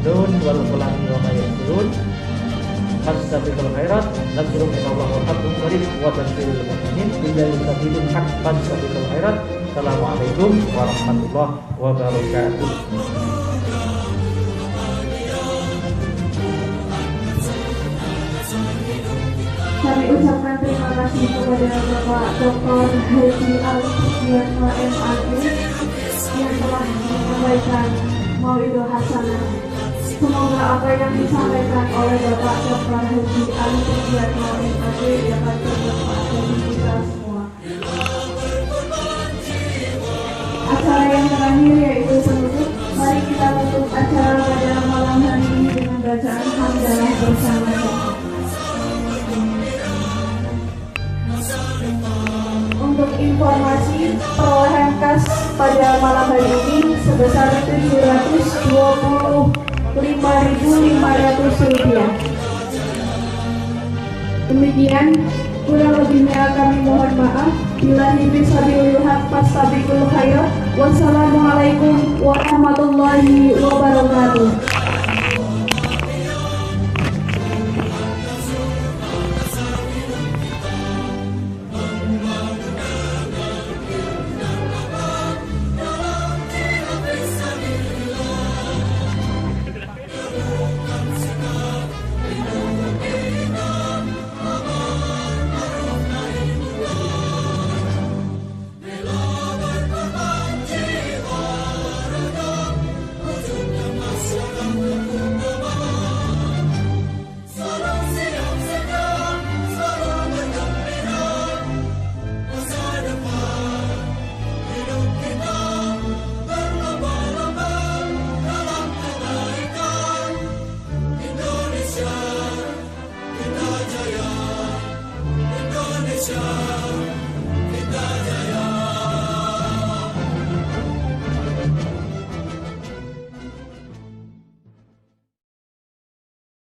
Nun wal qalami wa ma yasifun. fastabiqul khairat, nasrun minallah wa fathun qarib wa basyiril mu'minin billahi taufiqul haq fastabiqul khairat. Assalamualaikum warahmatullahi wabarakatuh. Kami ucapkan terima kasih kepada Bapak Dr. Haji Ali Sugiyatno MAG yang telah menyampaikan Maulidul Hasanah. Semoga apa yang disampaikan oleh Bapak Dr. Haji Ali Sugiyatno MAG dapat bermanfaat bagi kita semua. Acara yang terakhir yaitu penutup. Mari kita tutup acara pada malam hari ini dengan bacaan hamdalah bersama-sama. Untuk informasi, perolehan kas pada malam hari ini sebesar Rp725.500. Demikian, kurang lebihnya kami mohon maaf. Billahi fisabilil haq fastabiqul khairat. Wassalamualaikum warahmatullahi wabarakatuh. Indonesia, kita